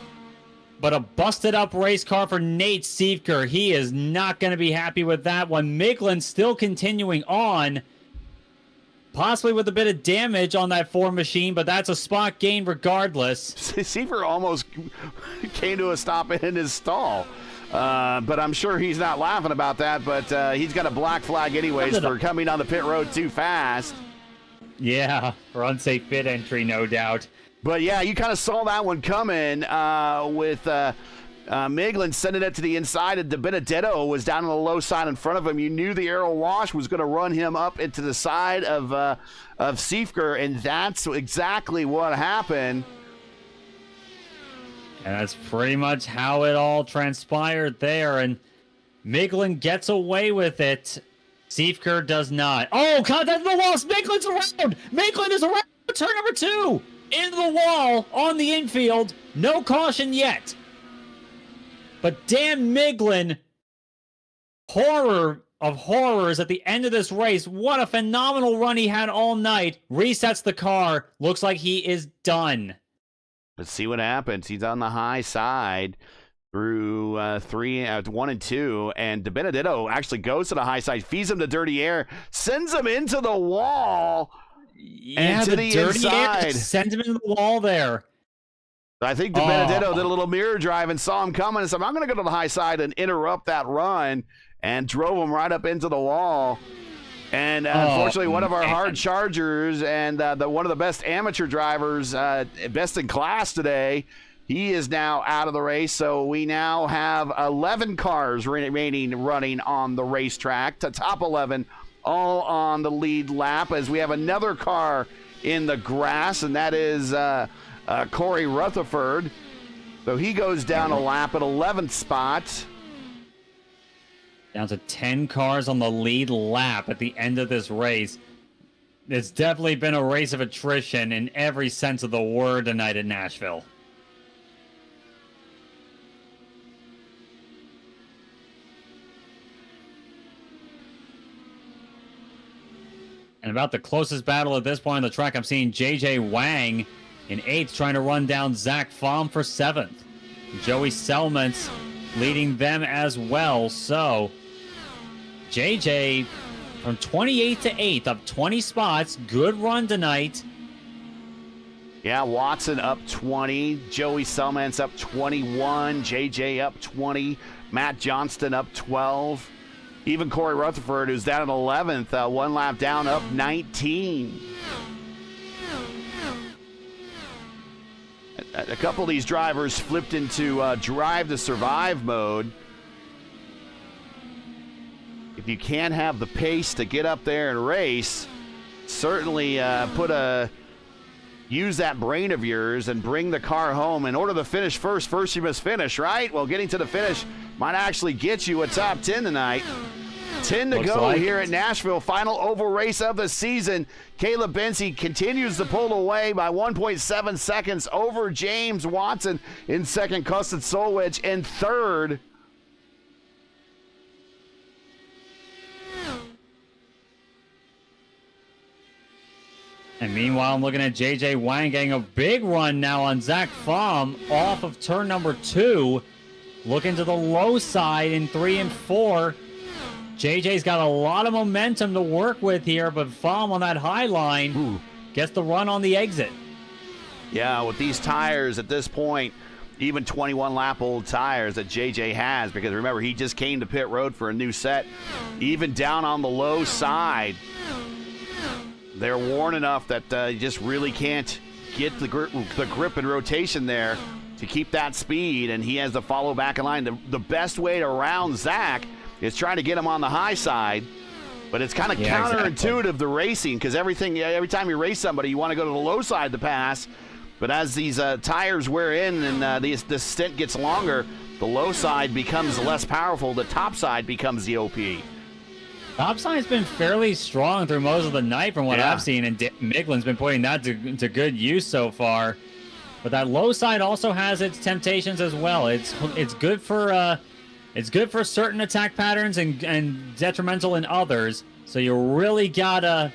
but a busted up race car for Nate Siefker. He is not going to be happy with that one. Miglin still continuing on, possibly with a bit of damage on that Ford machine, but that's a spot gain regardless. Seifert almost came to a stop in his stall. But I'm sure he's not laughing about that, but he's got a black flag anyways for coming on the pit road too fast. Yeah, for unsafe pit entry, no doubt. But yeah, you kind of saw that one coming with Miglin sending it to the inside, and De Benedetto was down on the low side in front of him. You knew the aero wash was going to run him up into the side of Siefker, and that's exactly what happened. And that's pretty much how it all transpired there. And Miglin gets away with it. Siefker does not. Oh, God, that's the loss. Miglin's around. Miglin is around. Turn number 2. Into the wall on the infield. No caution yet. But Dan Miglin, horror of horrors at the end of this race. What a phenomenal run he had all night. Resets the car. Looks like he is done. Let's see what happens. He's on the high side through 1 and 2, and De Benedetto actually goes to the high side, feeds him to dirty air, sends him into the wall, and to the dirty inside. Air sends him into the wall there. I think De Benedetto did a little mirror drive and saw him coming and said, I'm going to go to the high side and interrupt that run, and drove him right up into the wall. And unfortunately, one of our hard chargers and one of the best amateur drivers, best in class today, he is now out of the race. So we now have 11 cars remaining running on the racetrack, to top 11, all on the lead lap, as we have another car in the grass, and that is Corey Rutherford. So he goes down a lap at 11th spot. Down to 10 cars on the lead lap at the end of this race. It's definitely been a race of attrition in every sense of the word tonight in Nashville. And about the closest battle at this point on the track, I'm seeing J.J. Wang in 8th, trying to run down Zach Fromm for 7th. Joey Selmans leading them as well. So JJ from 28th to 8th, up 20 spots. Good run tonight. Yeah, Watson up 20. Joey Selmans up 21. JJ up 20. Matt Johnston up 12. Even Corey Rutherford, who's down at 11th, one lap down, up 19. A couple of these drivers flipped into drive to survive mode. If you can't have the pace to get up there and race, certainly use that brain of yours and bring the car home. In order to finish first you must finish, right? Well, getting to the finish might actually get you a top 10 tonight. 10 to Looks go like here it. at Nashville, final oval race of the season. Caleb Benzie continues to pull away by 1.7 seconds over James Watson in second, Custin Solwich in third. And meanwhile, I'm looking at JJ Wang getting a big run now on Zach Pham off of turn number 2. Looking to the low side in 3 and 4. JJ's got a lot of momentum to work with here, but Pham on that high line gets the run on the exit. Yeah, with these tires at this point, even 21-lap-old tires that JJ has, because remember, he just came to pit road for a new set. Even down on the low side, they're worn enough that you just really can't get the grip and rotation there to keep that speed, and he has to follow back in line. The best way to round Zach is trying to get him on the high side, but it's kind of counterintuitive to racing, because every time you race somebody, you want to go to the low side to pass. But as these tires wear in and this stint gets longer, the low side becomes less powerful. The top side becomes the OP. Top side's been fairly strong through most of the night from what I've seen, and Miglin's been putting that to good use so far. But that low side also has its temptations as well. It's good for certain attack patterns and detrimental in others. So you really gotta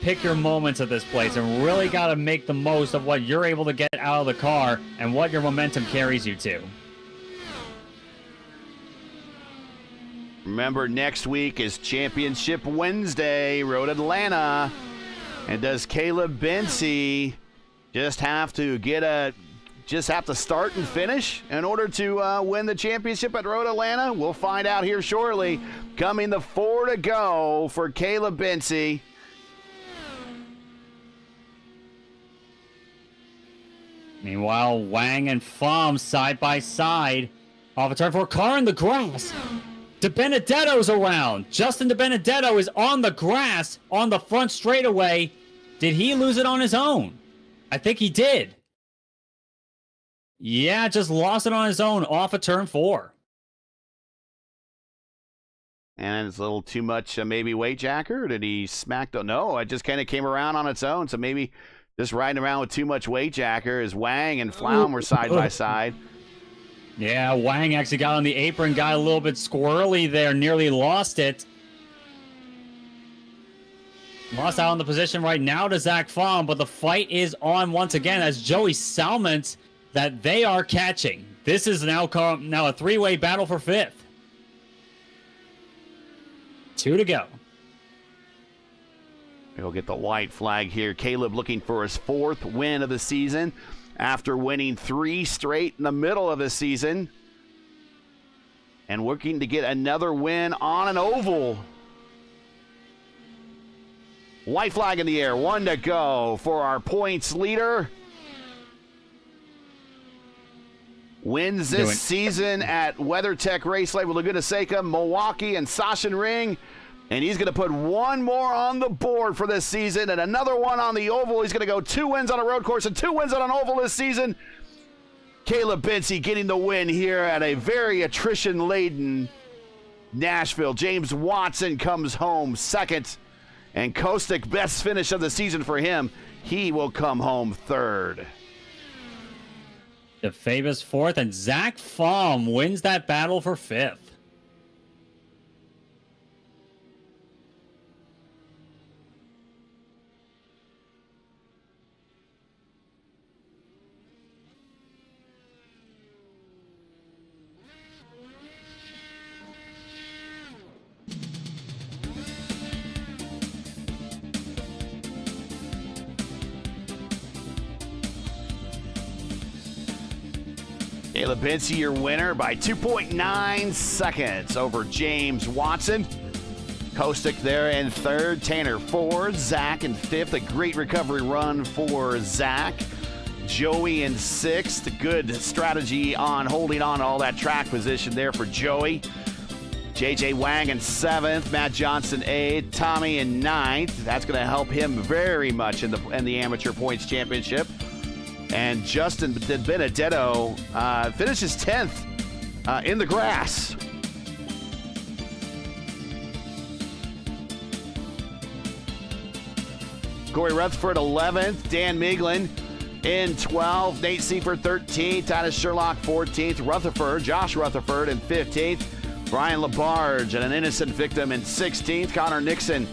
pick your moments at this place and really gotta make the most of what you're able to get out of the car and what your momentum carries you to. Remember, next week is Championship Wednesday, Road Atlanta. And does Caleb Benzie just have to start and finish in order to win the championship at Road Atlanta? We'll find out here shortly. Coming the 4 to go for Caleb Benzie. Meanwhile, Wang and Pham side by side off a turn 4. Car in the grass. DiBenedetto's around. Justin DiBenedetto is on the grass on the front straightaway. Did he lose it on his own? I think he did. Yeah, just lost it on his own off of turn 4. And it's a little too much maybe weight jacker. Did he smack the... No, it just kind of came around on its own. So maybe just riding around with too much weight jacker as Wang and Pflaum were side by side. Yeah, Wang actually got on the apron, got a little bit squirrely there, nearly lost it. Lost out on the position right now to Zach Pham, but the fight is on once again as Joey Salmons that they are catching. This is now a three-way battle for 5th. 2 to go. He'll get the white flag here. Caleb looking for his 4th win of the season after winning 3 straight in the middle of the season and looking to get another win on an oval. White flag in the air, 1 to go for our points leader. Wins this season at WeatherTech Raceway with Laguna Seca, Milwaukee, and Sachsenring. And he's going to put 1 more on the board for this season and another one on the oval. He's going to go 2 wins on a road course and 2 wins on an oval this season. Caleb Benzie getting the win here at a very attrition-laden Nashville. James Watson comes home 2nd. And Kostic, best finish of the season for him. He will come home 3rd. The famous 4th, and Zach Pham wins that battle for 5th. Caleb Benzie, your winner by 2.9 seconds over James Watson. Kostic there in 3rd, Tanner 4th, Zach in 5th. A great recovery run for Zach. Joey in 6th. Good strategy on holding on to all that track position there for Joey. JJ Wang in 7th, Matt Johnson 8th, Tommy in 9th. That's going to help him very much in the Amateur Points Championship. And Justin Benedetto finishes 10th in the grass. Corey Rutherford 11th, Dan Miglin in 12th, Nate Seifert 13th, Titus Sherlock 14th, Josh Rutherford in 15th, Brian Labarge and an innocent victim in 16th, Connor Nixon,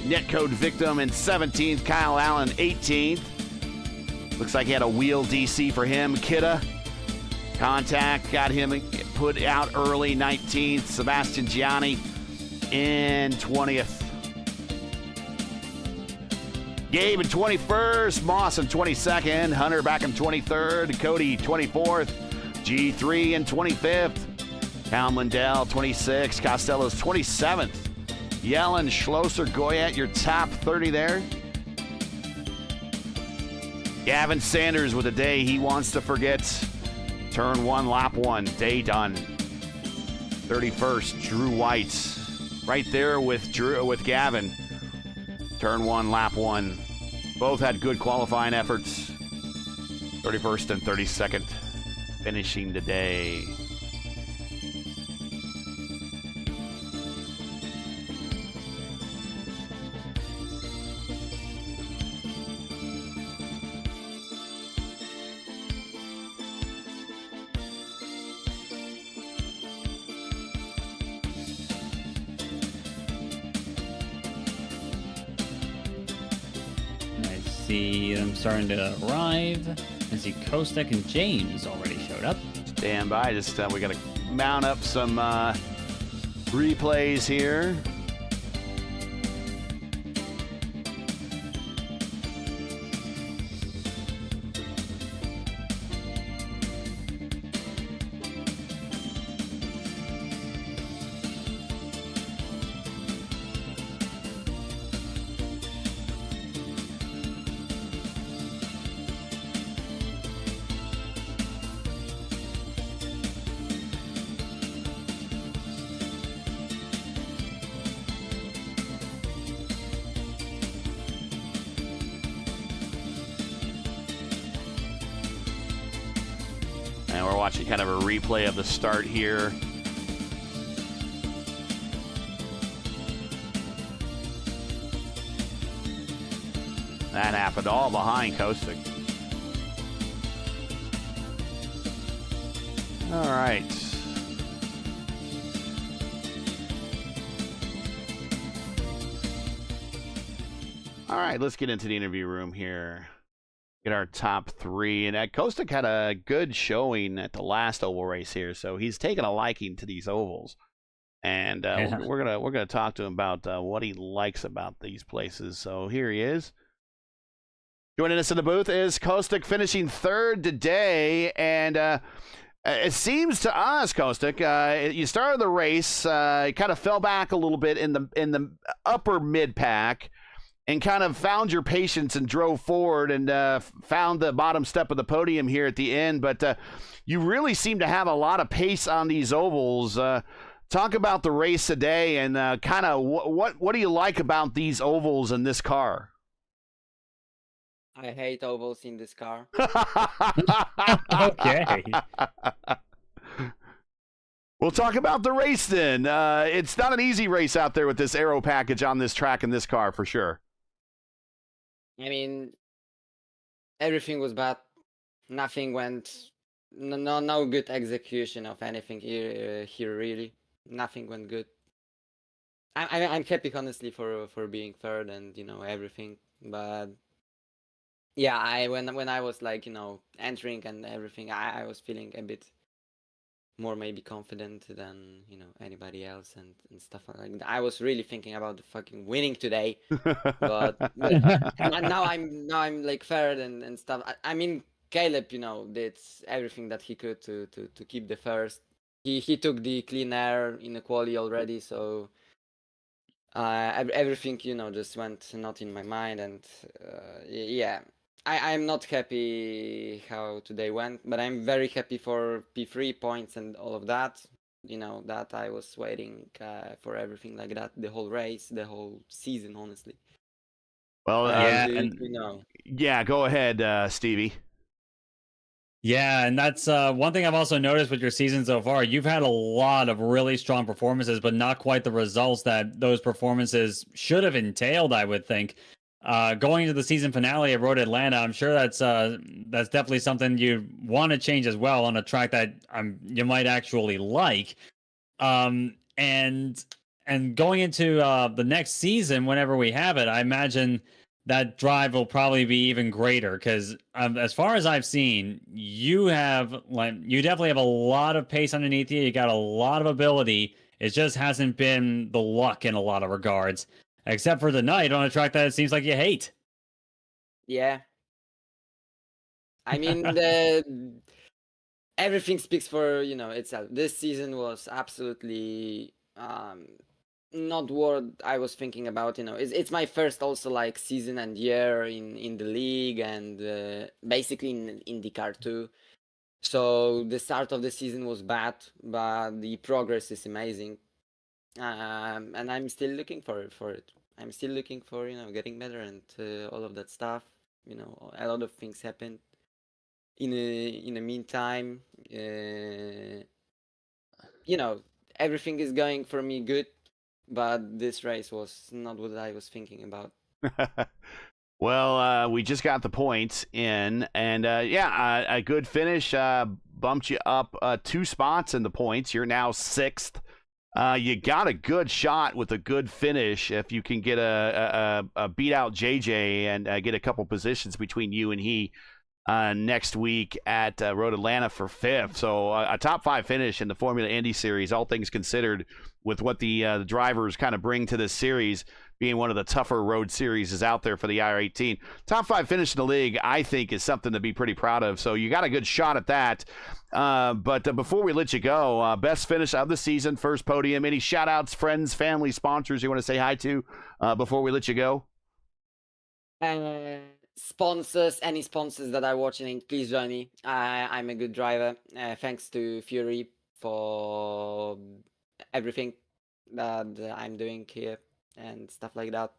netcode victim in 17th, Kyle Allen 18th. Looks like he had a wheel DC for him. Kidda, contact, got him put out early, 19th, Sebastian Gianni in 20th. Gabe in 21st, Moss in 22nd, Hunter back in 23rd, Cody 24th, G3 in 25th, Cal Lindell 26th, Costello's 27th, Yellen, Schlosser, Goyette, your top 30 there. Gavin Sanders with a day he wants to forget. Turn 1, lap 1, day done. 31st, Drew White, right there with Gavin. Turn 1, lap 1. Both had good qualifying efforts. 31st and 32nd finishing today. See them starting to arrive. I see Kostek and James already showed up. Stand by. Just we got to mount up some replays here. And we're watching kind of a replay of the start here. That happened all behind Kostek. All right. All right, let's get into the interview room here. Get our top 3. And Kostek had a good showing at the last oval race here, so he's taken a liking to these ovals. And we're gonna talk to him about what he likes about these places. So here he is. Joining us in the booth is Kostek, finishing 3rd today, and it seems to us, Kostek, you started the race, you kind of fell back a little bit in the upper mid pack, and kind of found your patience and drove forward and found the bottom step of the podium here at the end. But you really seem to have a lot of pace on these ovals. Talk about the race today and kind of what do you like about these ovals in this car? I hate ovals in this car. Okay. We'll talk about the race then. It's not an easy race out there with this aero package on this track in this car for sure. I mean, everything was bad. Nothing went. No good execution of anything here really. Nothing went good. I'm happy honestly for being third and everything, but yeah, when I was like entering and everything, I was feeling a bit more maybe confident than anybody else and stuff like that. I was really thinking about the fucking winning today, but now I'm like third and stuff. I mean, Caleb did everything that he could to keep the first. He took the clean air in the quali already, so everything just went not in my mind, and yeah. I'm not happy how today went, but I'm very happy for P3 points and all of that. that I was waiting for everything like that, the whole race, the whole season, honestly. Well, Yeah, yeah, go ahead, Stevie. Yeah, and that's one thing I've also noticed with your season so far. You've had a lot of really strong performances, but not quite the results that those performances should have entailed, I would think. Going into the season finale at Road Atlanta, I'm sure that's definitely something you want to change as well on a track that you might actually like. And going into the next season, whenever we have it, I imagine that drive will probably be even greater because as far as I've seen, you definitely have a lot of pace underneath you. You got a lot of ability. It just hasn't been the luck in a lot of regards, except for tonight on a track that it seems like you hate. Yeah. I mean, everything speaks for itself. This season was absolutely not what I was thinking about. It's my first also like season and year in the league and basically in IndyCar too. So the start of the season was bad, but the progress is amazing, and I'm still looking for it. I'm still looking for getting better and all of that stuff. A lot of things happened in the meantime. Everything is going for me good, but this race was not what I was thinking about. Well, we just got the points in, and a good finish bumped you up 2 spots in the points. You're now 6th. You got a good shot with a good finish if you can get a beat out JJ and get a couple positions between you and he next week at Road Atlanta for 5th. So a top 5 finish in the Formula Indy Series, all things considered, with what the drivers kind of bring to this series, being one of the tougher road series is out there for the IR18. Top 5 finish in the league, I think, is something to be pretty proud of. So you got a good shot at that. But before we let you go, best finish of the season, first podium, any shout outs, friends, family, sponsors you want to say hi to before we let you go? Sponsors, any sponsors that are watching, please join me. I'm a good driver. Thanks to Fury for everything that I'm doing here and stuff like that.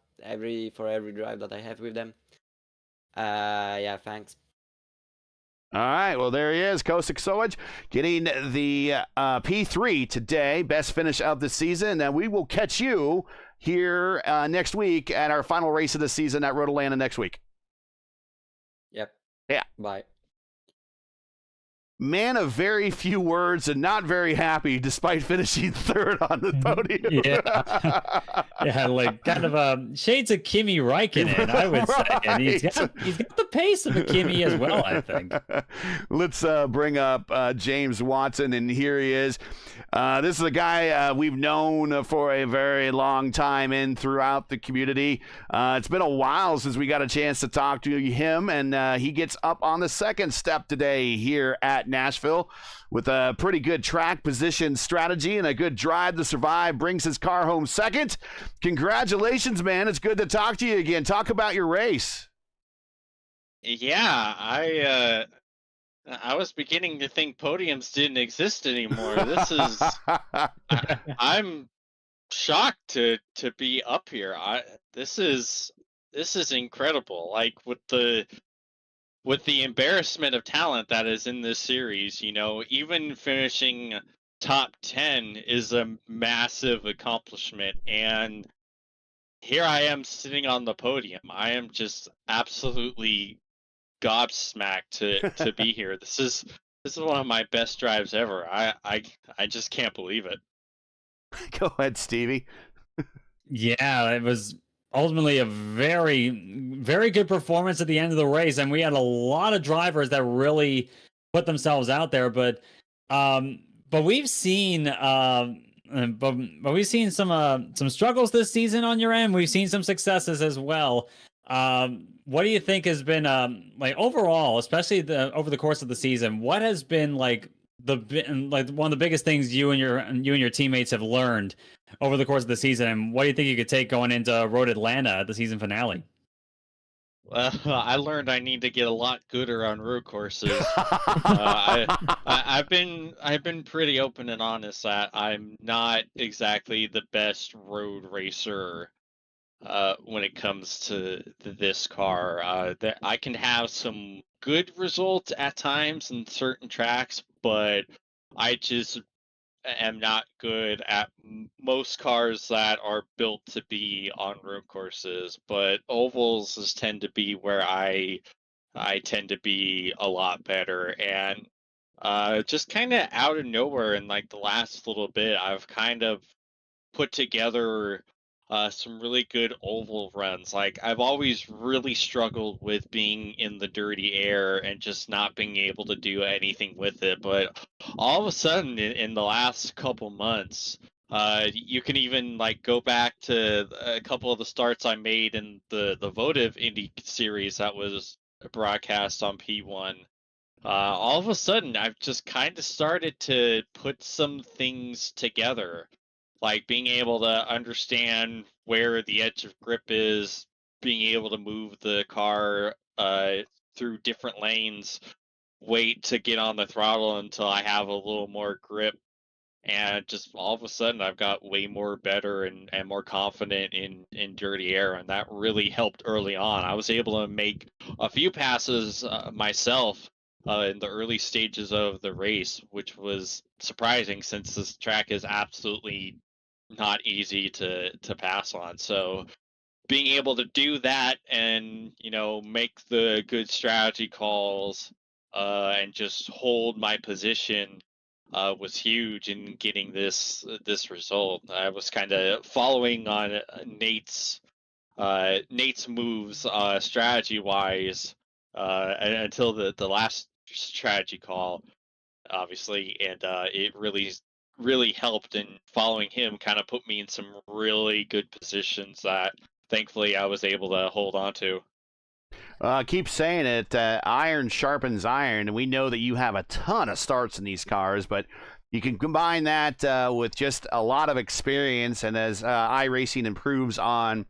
For every drive that I have with them. Yeah, thanks. All right, well, there he is, Kosik Sowaj, getting the P3 today, best finish of the season. And we will catch you here next week at our final race of the season at Road Atlanta next week. Yep. Yeah. Bye. Man of very few words and not very happy despite finishing 3rd on the podium. Yeah, like kind of shades of Kimi Räikkönen, I would say. And he's got the pace of a Kimi as well, I think. Let's bring up James Watson, and here he is. This is a guy we've known for a very long time and throughout the community. It's been a while since we got a chance to talk to him, and he gets up on the 2nd step today here at Nashville with a pretty good track position strategy and a good drive to survive. Brings his car home 2nd. Congratulations, man. It's good to talk to you again. Talk about your race. Yeah, I was beginning to think podiums didn't exist anymore. This is I'm shocked to be up here. This is incredible. Like with the embarrassment of talent that is in this series, even finishing top 10 is a massive accomplishment, and here I am sitting on the podium. I am just absolutely gobsmacked to be here. This is one of my best drives ever. I just can't believe it. Go ahead, Stevie. Yeah, it was ultimately a very, very good performance at the end of the race, and we had a lot of drivers that really put themselves out there. But we've seen but we've seen some struggles this season on your end. We've seen some successes as well. What do you think has been like overall, especially over the course of the season? What has been like one of the biggest things you and your teammates have learned over the course of the season, and what do you think you could take going into Road Atlanta at the season finale? I learned I need to get a lot gooder on road courses. I've been pretty open and honest that I'm not exactly the best road racer when it comes to this car. That I can have some good results at times in certain tracks, but I just am not good at most cars that are built to be on road courses. But ovals tend to be where I tend to be a lot better. And just kind of out of nowhere in like the last little bit, I've kind of put together some really good oval runs. Like I've always really struggled with being in the dirty air and just not being able to do anything with it. But all of a sudden, in the last couple months, you can even like go back to a couple of the starts I made in the votive Indy series that was broadcast on P1. All of a sudden, I've just kind of started to put some things together, like being able to understand where the edge of grip is, being able to move the car through different lanes, wait to get on the throttle until I have a little more grip, and just all of a sudden I've got way more better and more confident in dirty air, and that really helped early on. I was able to make a few passes myself in the early stages of the race, which was surprising since this track is absolutely not easy to pass on. So being able to do that and make the good strategy calls and just hold my position was huge in getting this result. I was kind of following on Nate's moves strategy wise until the last strategy call, obviously, and it really helped, and following him kind of put me in some really good positions that thankfully I was able to hold on to. Keep saying it. Iron sharpens iron, and we know that you have a ton of starts in these cars, but you can combine that with just a lot of experience. And as iRacing improves on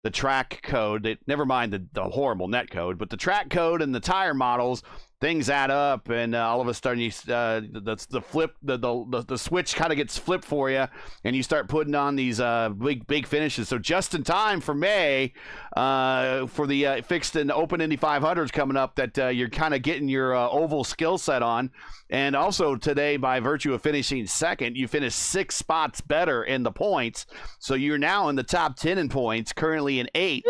the track code, never mind the horrible net code, but the track code and the tire models, things add up, and all of a sudden the switch kind of gets flipped for you, and you start putting on these big finishes. So just in time for May, for the fixed and open Indy 500s coming up, that you're kind of getting your oval skill set on. And also today, by virtue of finishing second, you finished 6 spots better in the points. So you're now in the top 10 in points, currently in 8th,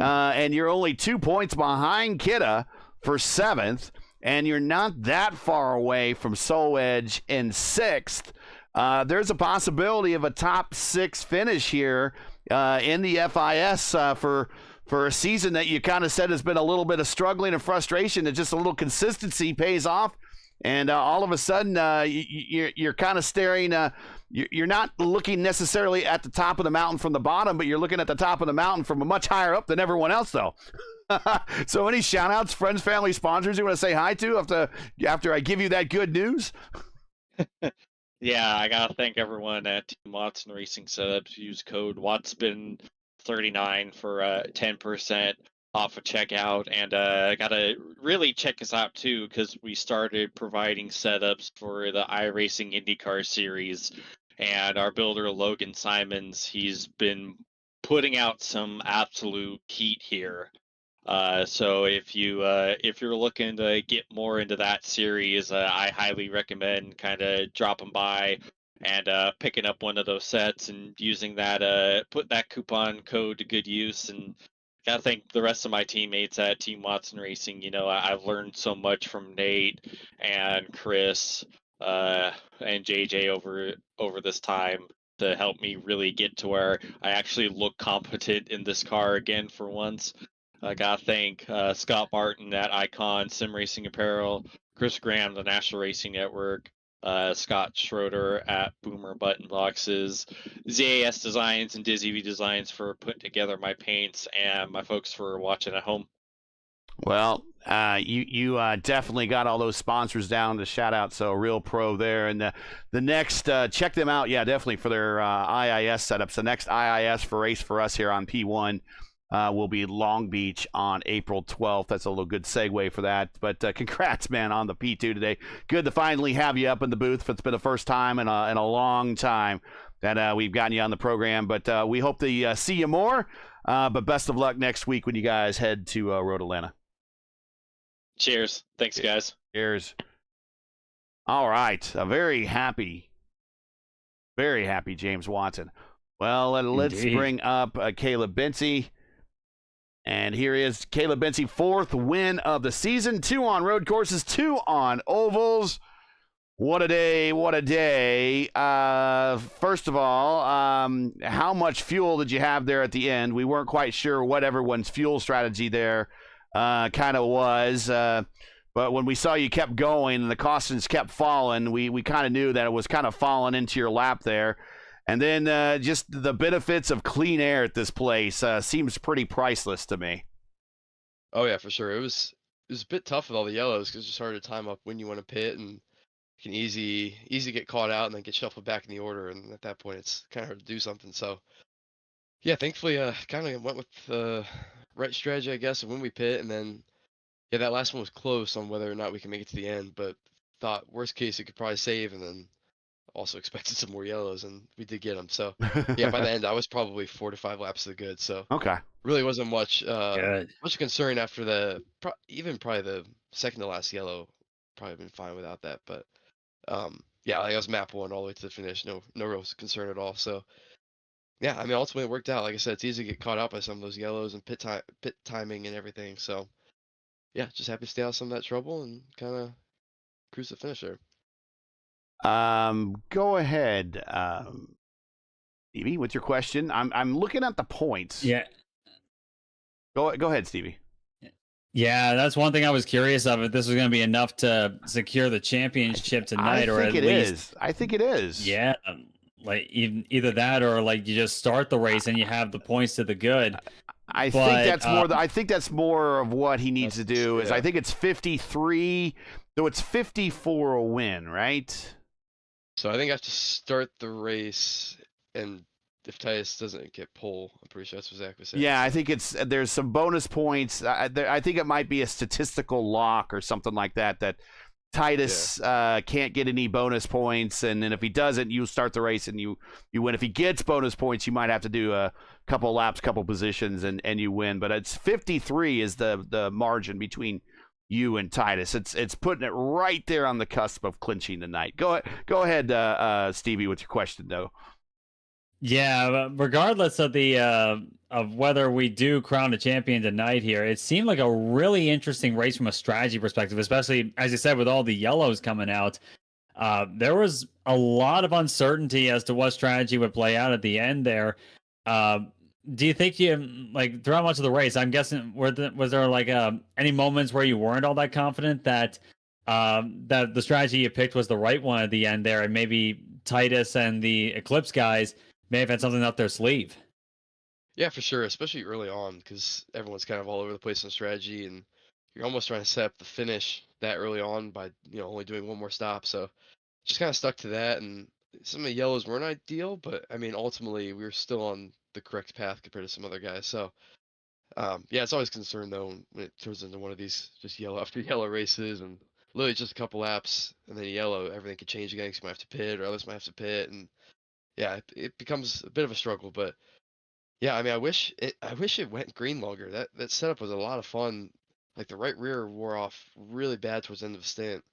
and you're only 2 points behind Kidda for 7th, and you're not that far away from Soul Edge in 6th. There's a possibility of a top 6 finish here in the FIS for a season that you kind of said has been a little bit of struggling and frustration, and just a little consistency pays off. And all of a sudden, you're kind of staring. You're not looking necessarily at the top of the mountain from the bottom, but you're looking at the top of the mountain from a much higher up than everyone else, though. So any shout outs, friends, family, sponsors you want to say hi to after I give you that good news? Yeah, I gotta thank everyone at Team Watson Racing Setups. Use code WATSPIN39 for 10% off a checkout, and gotta really check us out too, because we started providing setups for the iRacing IndyCar series, and our builder Logan Simons, he's been putting out some absolute heat here. So if you're looking to get more into that series, I highly recommend kind of dropping by and picking up one of those sets and using that put that coupon code to good use. And gotta thank the rest of my teammates at Team Watson Racing. I've learned so much from Nate and Chris and JJ over this time to help me really get to where I actually look competent in this car again for once. I gotta thank Scott Martin at Icon Sim Racing Apparel, Chris Graham, the National Racing Network, Scott Schroeder at Boomer Button Boxes, ZAS Designs and Dizzy V Designs for putting together my paints, and my folks for watching at home. Well, you definitely got all those sponsors down to shout out, so real pro there. And the next, check them out, yeah, definitely for their IIS setups. The next IIS for Race for Us here on P1 will be Long Beach on April 12th. That's a little good segue for that. But congrats, man, on the P2 today. Good to finally have you up in the booth. It's been the first time in a long time that we've gotten you on the program. But we hope to see you more. But best of luck next week when you guys head to Road Atlanta. Cheers. Thanks, guys. Cheers. All right. A very happy James Watson. Well, let's Indeed. bring up Caleb Bency. And here is Caleb Bency, 4th win of the season. 2 on road courses, 2 on ovals. What a day, what a day. First of all, how much fuel did you have there at the end? We weren't quite sure what everyone's fuel strategy there kind of was. But when we saw you kept going and the cautions kept falling, we kind of knew that it was kind of falling into your lap there. And then just the benefits of clean air at this place seems pretty priceless to me. Oh yeah, for sure. It was a bit tough with all the yellows because it's hard to time up when you want to pit, and you can easy get caught out and then get shuffled back in the order. And at that point, it's kind of hard to do something. So yeah, thankfully, kind of went with the right strategy, I guess, of when we pit, and then yeah, that last one was close on whether or not we can make it to the end, but thought worst case it could probably save, and then also expected some more yellows, and we did get them. So yeah, by the end I was probably 4 to 5 laps to the good. So Okay. really wasn't much Good. much concern after the even probably the second to last yellow. Probably been fine without that, but yeah, like I was map 1 all the way to the finish. No real concern at all. So yeah, I mean ultimately it worked out. Like I said, it's easy to get caught out by some of those yellows and pit timing and everything. So yeah, just happy to stay out of some of that trouble and kind of cruise the finish there. Go ahead, Stevie, with your question. I'm looking at the points. Yeah. Go ahead, Stevie. Yeah, that's one thing I was curious of, if this was going to be enough to secure the championship tonight, or at least. I think it is. Yeah, like either that or like you just start the race and you have the points to the good. I But, think that's more. I think that's more of what he needs to do. Is yeah. I think it's 53. So it's 50 for a win, right? So I think I have to start the race, and if Titus doesn't get pole, I'm pretty sure that's what Zach was saying. Yeah, I think there's some bonus points. I think it might be a statistical lock or something like that. That Titus can't get any bonus points, and then if he doesn't, you start the race and you win. If he gets bonus points, you might have to do a couple laps, couple positions, and you win. But it's 53 is the margin between you and Titus. It's putting it right there on the cusp of clinching tonight. Go ahead, Stevie, with your question though. Yeah, regardless of the of whether we do crown a champion tonight here, it seemed like a really interesting race from a strategy perspective, especially as you said with all the yellows coming out. There was a lot of uncertainty as to what strategy would play out at the end there. Do you think you like throughout much of the race? I'm guessing was there like any moments where you weren't all that confident that that the strategy you picked was the right one at the end there, and maybe Titus and the Eclipse guys may have had something up their sleeve? Yeah, for sure, especially early on, because everyone's kind of all over the place on strategy, and you're almost trying to set up the finish that early on by only doing one more stop. So just kind of stuck to that, and some of the yellows weren't ideal, but I mean ultimately we were still on the correct path compared to some other guys. So yeah, it's always a concern though when it turns into one of these just yellow after yellow races, and literally just a couple laps and then yellow, everything could change again. 'Cause you might have to pit, or others might have to pit, and yeah, it becomes a bit of a struggle. But yeah, I mean, I wish it went green longer. That setup was a lot of fun. Like the right rear wore off really bad towards the end of the stint,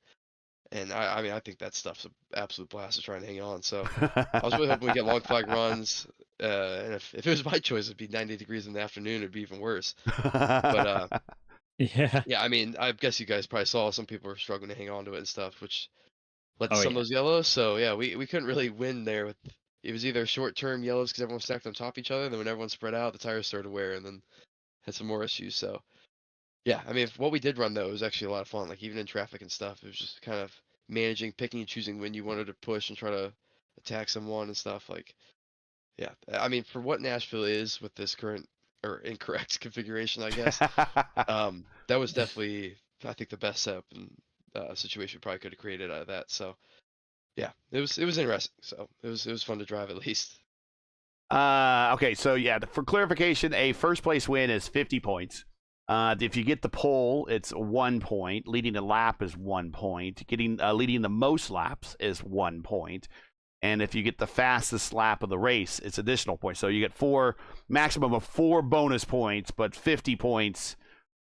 and I mean, I think that stuff's an absolute blast to try and hang on. So I was really hoping we get long flag runs. And if it was my choice, it'd be 90 degrees in the afternoon. It'd be even worse. But Yeah. yeah, I mean, I guess you guys probably saw some people were struggling to hang on to it and stuff, which led to Oh, some of yeah. those yellows. So yeah, we couldn't really win there. It was either short-term yellows because everyone stacked on top of each other, and then when everyone spread out, the tires started to wear, and then had some more issues. So yeah, I mean, what we did run though was actually a lot of fun. Like even in traffic and stuff, it was just kind of managing, picking and choosing when you wanted to push and try to attack someone and stuff. Like yeah, I mean, for what Nashville is with this current or incorrect configuration, I guess, that was definitely, I think, the best setup and situation we probably could have created out of that. So, yeah, it was interesting. So it was fun to drive at least. Okay, so yeah, for clarification, a first place win is 50 points. If you get the pole, it's 1 point. Leading the lap is 1 point. Leading the most laps is 1 point. And if you get the fastest lap of the race, it's additional points. So you get maximum of 4 bonus points, but 50 points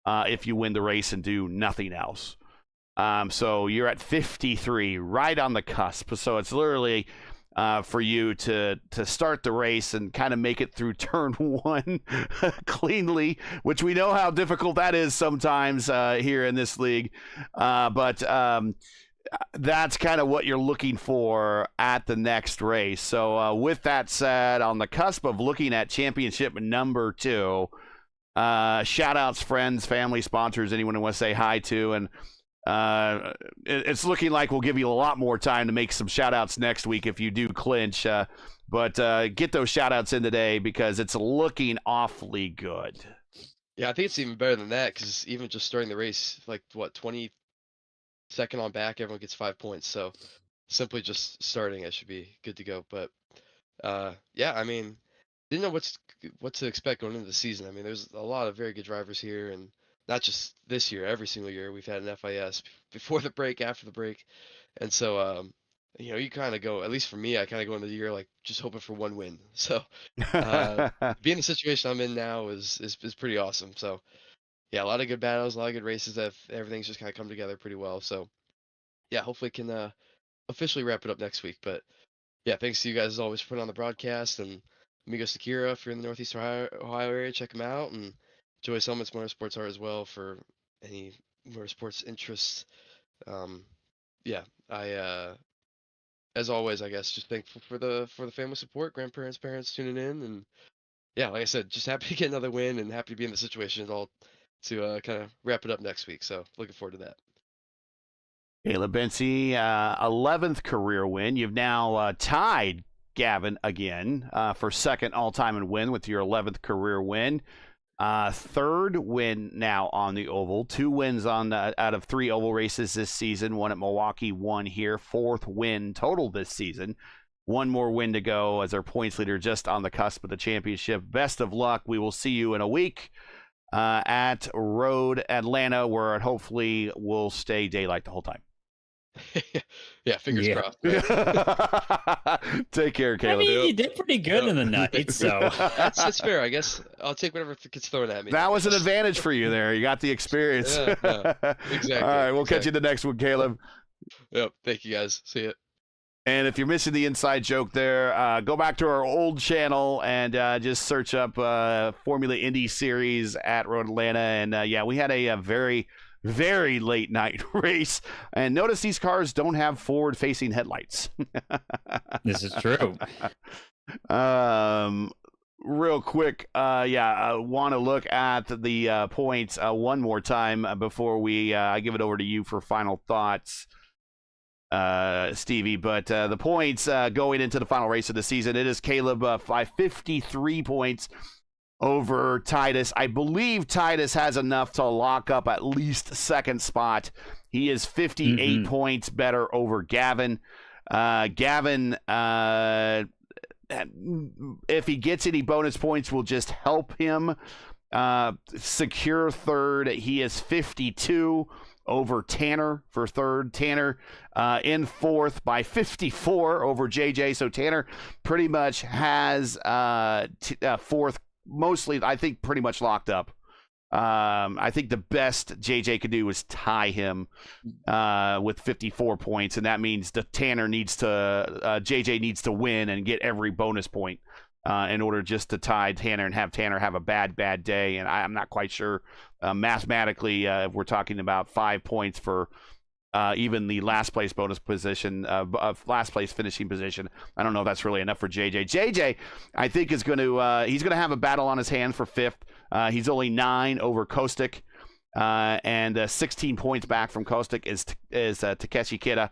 if you win the race and do nothing else. So you're at 53, right on the cusp. So it's literally for you to start the race and kind of make it through turn 1 cleanly, which we know how difficult that is sometimes here in this league. But that's kind of what you're looking for at the next race. So with that said, on the cusp of looking at championship number 2, shout outs, friends, family, sponsors, anyone who wants to say hi to. And it's looking like we'll give you a lot more time to make some shout outs next week if you do clinch. But get those shout outs in today because it's looking awfully good. Yeah, I think it's even better than that because even just starting the race, 20 second on back, everyone gets 5 points. So simply just starting, I should be good to go. But yeah, I mean, didn't know what to expect going into the season. I mean, there's a lot of very good drivers here, and not just this year, every single year we've had an FIS before the break, after the break. And so, you kind of go, at least for me, I kind of go into the year just hoping for 1 win. So being in the situation I'm in now is pretty awesome. So yeah, a lot of good battles, a lot of good races. Everything's just kind of come together pretty well. So yeah, hopefully can officially wrap it up next week. But yeah, thanks to you guys as always for putting on the broadcast, and Amigos Sakura, if you're in the Northeast Ohio area, check them out. And Joyce Helmets Motorsports are as well for any motorsports interests. Yeah, I as always, I guess, just thankful for the family support, grandparents, parents tuning in, and yeah, like I said, just happy to get another win and happy to be in the situation at all to kind of wrap it up next week. So looking forward to that. Caleb Bency, 11th career win. You've now tied Gavin again for second all-time in win with your 11th career win. Third win now on the oval. 2 wins out of 3 oval races this season. 1 at Milwaukee, 1 here. 4th win total this season. 1 more win to go as our points leader, just on the cusp of the championship. Best of luck. We will see you in a week at Road Atlanta, where it hopefully will stay daylight the whole time. Yeah, fingers crossed. Take care, Caleb. I mean, you did pretty good in the night, so that's fair. I guess I'll take whatever gets thrown at me. That was an advantage for you there. You got the experience. Yeah, exactly. All right, we'll catch you the next one, Caleb. Yep. Thank you, guys. See ya. And if you're missing the inside joke there, go back to our old channel and just search up Formula Indy Series at Road Atlanta. And yeah, we had a very, very late night race. And notice these cars don't have forward-facing headlights. this is true. Real quick, I want to look at the points one more time before we I give it over to you for final thoughts, Stevie. But the points going into the final race of the season, it is Caleb by 53 points over Titus. I believe Titus has enough to lock up at least second spot. He is 58 points better over Gavin. Gavin, if he gets any bonus points, will just help him secure third. He is 52 over Tanner for third. Tanner in fourth by 54 over JJ. So Tanner pretty much has fourth, mostly, I think, pretty much locked up. I think the best JJ could do is tie him with 54 points, and that means the JJ needs to win and get every bonus point in order just to tie Tanner and have Tanner have a bad day. And I'm not quite sure mathematically if we're talking about 5 points for even the last place bonus position, last place finishing position. I don't know if that's really enough for JJ. JJ, I think, is going to he's going to have a battle on his hands for fifth. He's only 9 over Kostic, and 16 points back from Kostic is Takeshi Kida.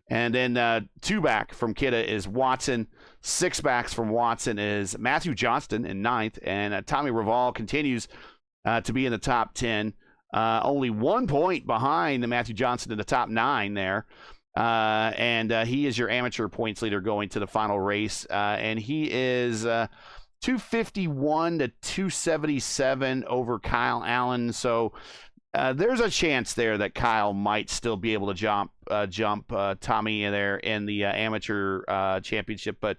And then 2 back from Kida is Watson. 6 backs from Watson is Matthew Johnston in 9th, and Tommy Raval continues to be in the top 10. Only 1 point behind the Matthew Johnson in the top 9 there. and he is your amateur points leader going to the final race, and he is 251 to 277 over Kyle Allen. So there's a chance there that Kyle might still be able to jump Tommy in there in the amateur championship, but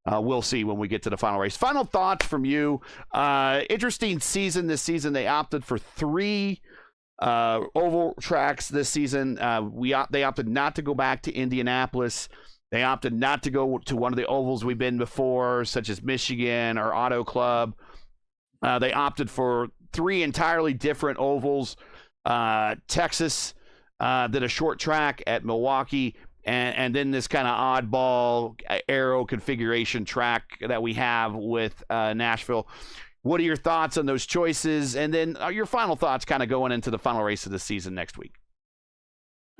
we'll see when we get to the final race. Final thoughts from you. Interesting season this season. They opted for 3 oval tracks this season. They opted not to go back to Indianapolis. They opted not to go to one of the ovals we've been before, such as Michigan or Auto Club. They opted for 3 entirely different ovals. Texas did a short track at Milwaukee, and then this kind of oddball aero configuration track that we have with Nashville. What are your thoughts on those choices? And then your final thoughts kind of going into the final race of the season next week.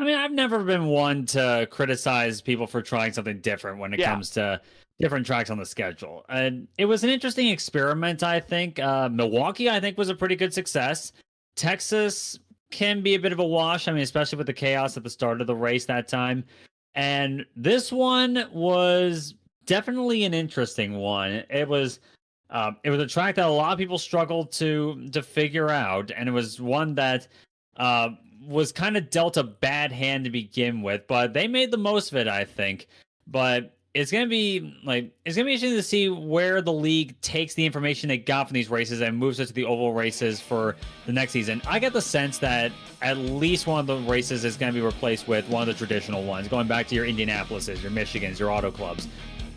I mean, I've never been one to criticize people for trying something different when it comes to different tracks on the schedule. And it was an interesting experiment, I think. Milwaukee, I think, was a pretty good success. Texas can be a bit of a wash. I mean, especially with the chaos at the start of the race that time. And this one was definitely an interesting one. It was a track that a lot of people struggled to figure out, and it was one that was kind of dealt a bad hand to begin with, but they made the most of it, I think. But it's gonna be interesting to see where the league takes the information they got from these races and moves it to the oval races for the next season. I get the sense that at least one of the races is going to be replaced with one of the traditional ones, going back to your Indianapolises, your Michigans, your Auto Clubs.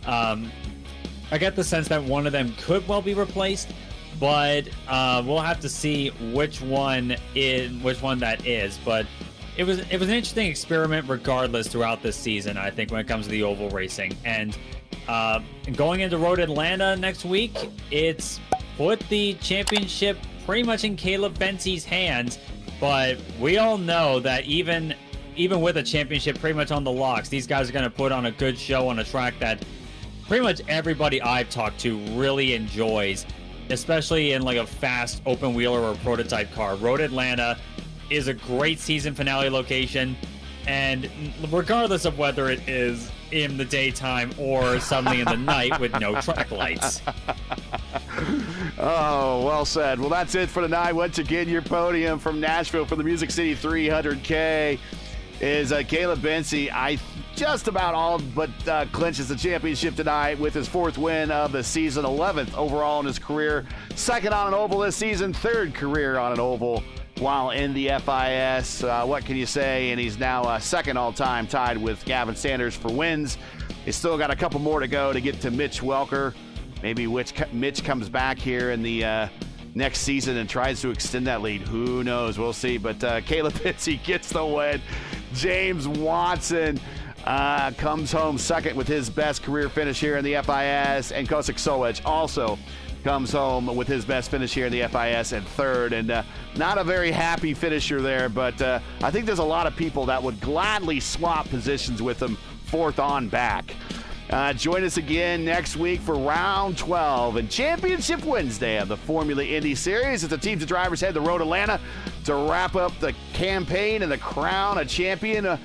I get the sense that one of them could well be replaced, but we'll have to see which one that is. But it was an interesting experiment regardless throughout this season, I think, when it comes to the oval racing. And going into Road Atlanta next week, it's put the championship pretty much in Caleb Bensie's hands. But we all know that even with a championship pretty much on the locks, these guys are going to put on a good show on a track that pretty much everybody I've talked to really enjoys, especially in like a fast open wheeler or prototype car. Road Atlanta is a great season finale location, and regardless of whether it is in the daytime or suddenly in the night with no track lights. Oh, well said. Well, that's it for tonight. Once again, your podium from Nashville for the Music City 300K is Caleb Bensie. I just about all but clinches the championship tonight with his 4th win of the season, 11th overall in his career, 2nd on an oval this season, 3rd career on an oval while in the FIS. What can you say? And he's now 2nd all-time, tied with Gavin Sanders for wins. He's still got a couple more to go to get to Mitch Welker. Maybe Mitch comes back here in the next season and tries to extend that lead. Who knows? We'll see. But Caleb Bensie gets the win. James Watson comes home 2nd with his best career finish here in the FIS, and Kosik Solej also comes home with his best finish here in the FIS and 3rd, and not a very happy finisher there, but I think there's a lot of people that would gladly swap positions with him 4th on back. Join us again next week for round 12 and Championship Wednesday of the Formula Indy Series as the teams and drivers head to Road Atlanta to wrap up the campaign and the crown a champion.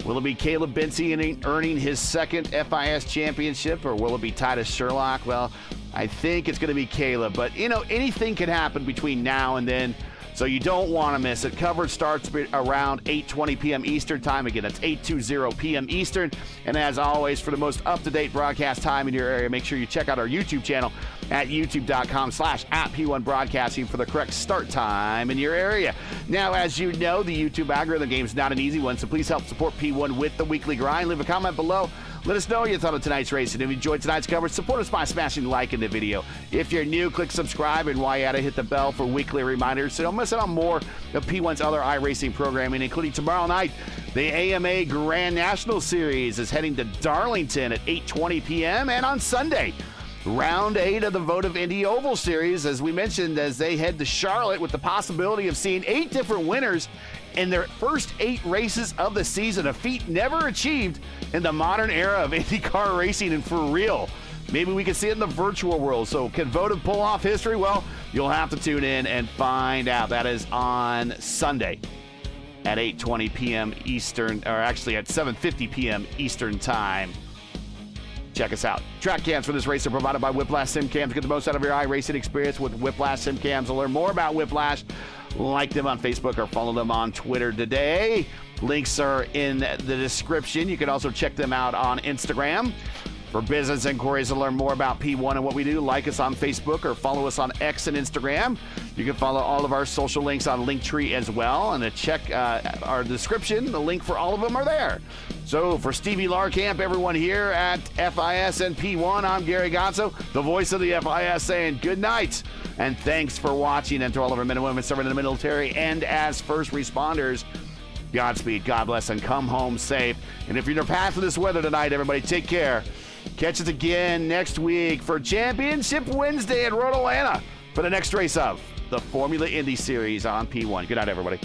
Will it be Caleb Bensie earning his 2nd FIS championship, or will it be Titus Sherlock? Well, I think it's going to be Caleb, but anything can happen between now and then, so you don't want to miss it. Coverage starts around 8:20 p.m. Eastern time. Again, that's 8:20 p.m. Eastern. And as always, for the most up-to-date broadcast time in your area, make sure you check out our YouTube channel at youtube.com/@P1 Broadcasting for the correct start time in your area. Now, as you know, the YouTube algorithm game is not an easy one, so please help support P1 with the weekly grind. Leave a comment below. Let us know what you thought of tonight's race, and if you enjoyed tonight's coverage, support us by smashing like in the video. If you're new, click subscribe, and while you're at it, hit the bell for weekly reminders so don't miss out on more of P1's other iRacing programming, including tomorrow night. The AMA Grand National Series is heading to Darlington at 8:20 p.m., and on Sunday, Round 8 of the Votive Indy Oval Series, as we mentioned, as they head to Charlotte with the possibility of seeing 8 different winners in their first 8 races of the season, a feat never achieved in the modern era of IndyCar racing, and for real. Maybe we can see it in the virtual world. So can Votive pull off history? Well, you'll have to tune in and find out. That is on Sunday. at 8:20 p.m. Eastern, or actually at 7:50 p.m. Eastern time. Check us out. Track cams for this race are provided by Whiplash SimCams. Get the most out of your iRacing experience with Whiplash SimCams. To learn more about Whiplash, like them on Facebook or follow them on Twitter today. Links are in the description. You can also check them out on Instagram. For business inquiries to learn more about P1 and what we do, like us on Facebook or follow us on X and Instagram. You can follow all of our social links on Linktree as well. And to check our description, the link for all of them are there. So for Stevie Larkamp, everyone here at FIS and P1, I'm Gary Gonzo, the voice of the FIS, saying good night and thanks for watching. And to all of our men and women serving in the military and as first responders, Godspeed, God bless, and come home safe. And if you're in your path of this weather tonight, everybody, take care. Catch us again next week for Championship Wednesday at Road Atlanta for the next race of the Formula Indy Series on P1. Good night, everybody.